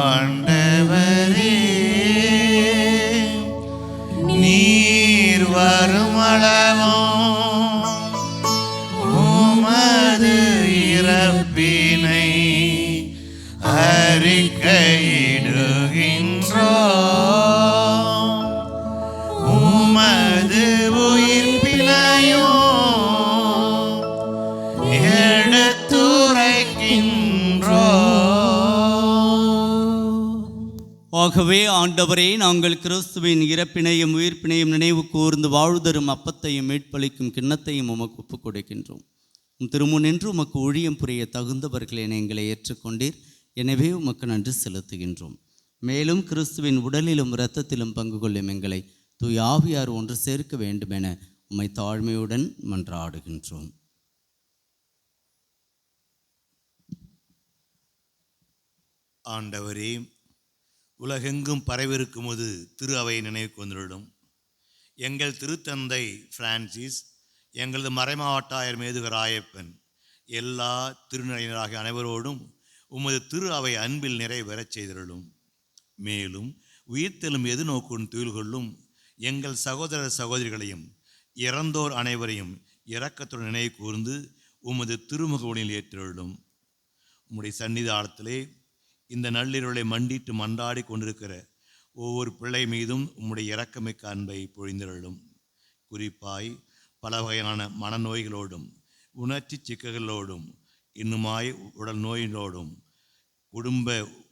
ஆண்டவரே, நீர் வருமளவும் உமது இறப்பினை அறிக்கையிடுகின்றோம், உமது உயிர்ப்பினையும் ஆகவே ஆண்டவரே, நாங்கள் கிறிஸ்துவின் இறப்பினையும் உயிர்ப்பினையும் நினைவு கூர்ந்து வாழ்தரும் அப்பத்தையும் மீட்பளிக்கும் கிண்ணத்தையும் உமக்கு ஒப்புக் கொடுக்கின்றோம். திருமுன்னின்று உமக்கு ஊழியம் புரிய தகுந்தவர்கள் என எங்களை ஏற்றுக்கொண்டீர். எனவே உமக்கு நன்றி செலுத்துகின்றோம். மேலும் கிறிஸ்துவின் உடலிலும் இரத்தத்திலும் பங்கு கொள்ளும் எங்களை தூய ஆவியார் ஒன்று சேர்க்க வேண்டும் என உம்மை தாழ்மையுடன் மன்றாடுகின்றோம். ஆண்டவரே, உலகெங்கும் பரவிருக்கும்போது திரு அவை நினைவு கொண்டிடும். எங்கள் திருத்தந்தை பிரான்சிஸ், எங்களது மறைமாவட்ட ஆயர் மேதுகர் ஆயப்பன், எல்லா திருநிலையினராகிய அனைவரோடும் உமது திரு அவை அன்பில் நிறைவேறச் செய்திருளும். மேலும் உயிர்த்தெழும் எதிர்நோக்குடன் துயில் கொள்ளும் எங்கள் சகோதர சகோதரிகளையும் இறந்தோர் அனைவரையும் இரக்கத்துடன் நினைவு கூர்ந்து உமது திருமுகவனில் ஏற்றிருளும். உம்முடைய சன்னிதானத்திலே இந்த நள்ளிருளை மண்டிட்டு மன்றாடி கொண்டிருக்கிற ஒவ்வொரு பிள்ளை மீதும் உம்முடைய இரக்கமிக்க அன்பை பொழிந்திருளும். குறிப்பாய் பல வகையான மனநோய்களோடும் உணர்ச்சி சிக்கல்களோடும் இன்னுமாய் உடல் நோய்களோடும் குடும்ப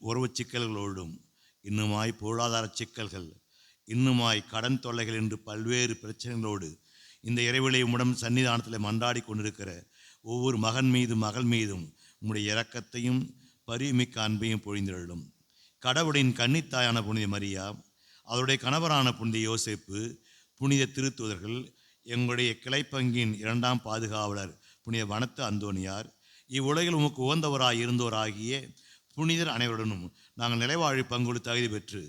உறவு சிக்கல்களோடும் இன்னுமாய் பொருளாதார சிக்கல்கள் இன்னுமாய் கடன் தொல்லைகள் என்று பல்வேறு பிரச்சனைகளோடு இந்த இறைவனை உம்முடன் சன்னிதானத்தில் மன்றாடி கொண்டிருக்கிற ஒவ்வொரு மகன் மீதும் மகள் மீதும் உம்முடைய இரக்கத்தையும் பரிமிக்க அன்பையும் பொழிந்திருளும். கடவுளின் கன்னித்தாயான புனித மரியா, அவருடைய கணவரான புனித யோசேப்பு, புனித திருத்தூதர்கள், எங்களுடைய கிளைப்பங்கின் இரண்டாம் பாதுகாவலர் புனித வனத்து அந்தோனியார், இவ்வுலகில் உமக்கு உகந்தவராய் இருந்தோராகிய புனிதர் அனைவருடனும் நாங்கள் நிலைவாழி பங்குடு தகுதி பெற்று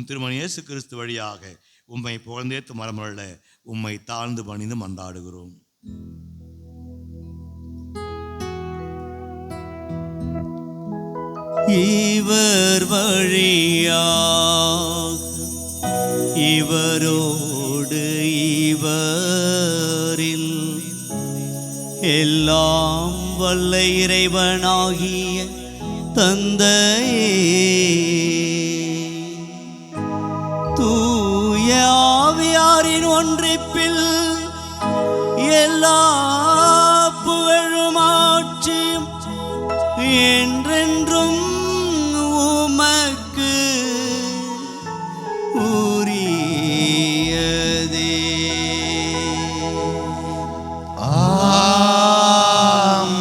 திருமணி இயேசு கிறிஸ்து வழியாக உம்மை புகழ்ந்தேத்து மரமல்ல உம்மை தாழ்ந்து பணிந்து மன்றாடுகிறோம். இவர் வழியாக இவரோடு இவரில் எல்லாம் வல்ல இறைவனாகிய தந்தையே, தூய ஆவியாரின் ஒன்றிப்பில் எல்லா புகழும் ஆட்சியும் என்றென்றும் உமக்கு உரியதே.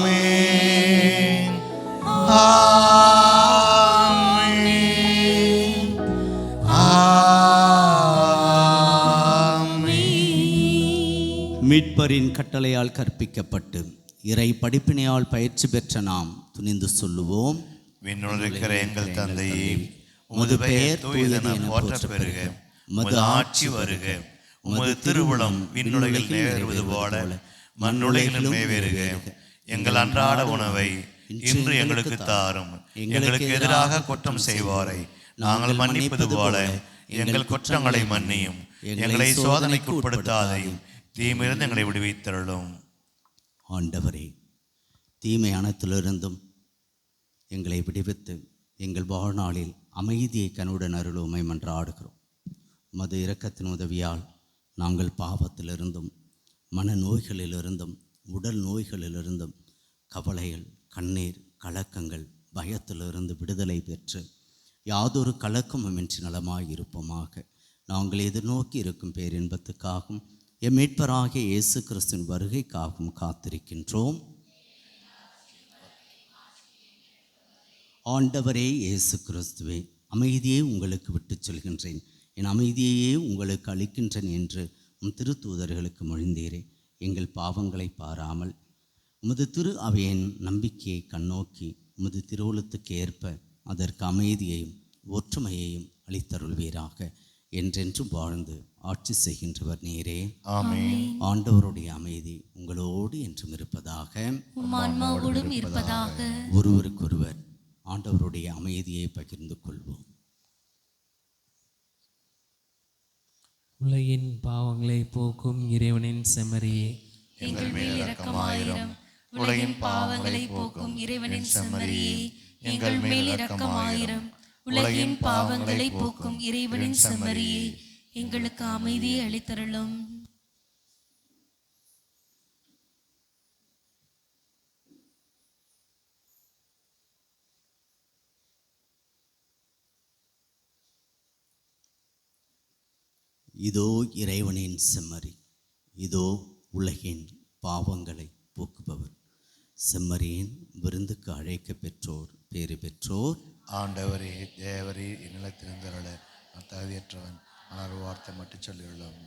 ஆமென். ஆமென். ஆமென். மீட்பரின் கட்டளையால் கற்பிக்கப்பட்டு இறை படிப்பினையால் பயிற்சி பெற்ற நாம் துணிந்து சொல்லுவோம். விண்ணுலகிற எங்கள் தந்தையே, உமது பெயர் தூயதென போற்றப் பெறுக. உமது ஆட்சி வருக. உமது திருவுளம் விண்ணுலகில் நிறைவேறுவது போல மண்ணுலகிலும் நிறைவேறுக. எங்கள் அன்றாட உணவை இன்று எங்களுக்கு தாரும். எங்களுக்கு எதிராக குற்றம் செய்வோரை நாங்கள் மன்னிப்பது போல எங்கள் குற்றங்களை மன்னியும். எங்களை சோதனைக்கு உட்படுத்தாதையும் தீமையிலிருந்து எங்களை விடுவித்தருளும். ஆண்டவரே, தீமை அனைத்திலிருந்தும் எங்களை விடுவித்து எங்கள் வாழ்நாளில் அமைதியை கனுடன் அருளுமை மன்றாடுகிறோம். மது இரக்கத்தின் உதவியால் நாங்கள் பாவத்திலிருந்தும் மனநோய்களிலிருந்தும் உடல் நோய்களிலிருந்தும் கவலைகள், கண்ணீர், கலக்கங்கள், பயத்திலிருந்து விடுதலை பெற்று யாதொரு கலக்கமுமின்றி நலமாய் இருப்போமாக. நாங்கள் எதிர்நோக்கி இருக்கும் பேரின்பத்துக்காகவும் எம் மீட்பராகிய இயேசு கிறிஸ்துவின் வருகைக்காகவும் காத்திருக்கின்றோம். ஆண்டவரே இயேசு கிறிஸ்துவே, அமைதியை உங்களுக்கு விட்டுச் சொல்கின்றேன், என் அமைதியையே உங்களுக்கு அளிக்கின்றேன் என்று உம் திருத்தூதர்களுக்கு மொழிந்தீரே. எங்கள் பாவங்களை பாராமல் உமது திரு அவையின் நம்பிக்கையை கண்ணோக்கி உமது திருவுளத்துக்கு ஏற்ப அதற்கு அமைதியையும் ஒற்றுமையையும் அளித்தருள்வீராக. என்றென்றும் வாழ்ந்து ஆட்சி செய்கின்றவர் நீரே. ஆமென். ஆண்டவருடைய அமைதி உங்களோடு என்றும் இருப்பதாக. உம் ஆன்மாவோடும் இருப்பதாக. ஒருவருக்கொருவர் ஆண்டவருடைய அமைதியை பகிர்ந்து கொள்வோம். உலகின் பாவங்களை போக்கும் இறைவனின் செம்மறியே, எங்கள் மேல் இரக்கமாயிரம். உலகின் பாவங்களை போக்கும் இறைவனின் செம்மறியே, எங்கள் மேல் இரக்கமாயிரம். உலகின் பாவங்களை போக்கும் இறைவனின் செம்மறியே, எங்களுக்கு அமைதியை அளித்தருளும். இதோ இறைவனின் செம்மறி, இதோ உலகின் பாவங்களை போக்குபவர். செம்மறியின் விருந்துக்கு அழைக்க பெற்றோர் பேறு பெற்றோர். ஆண்டவரே, தேவரே, நிலத்திருந்தருள நான் தகுதியற்றவன், ஆனால் வார்த்தை மட்டும் சொல்லியுள்ளோம்.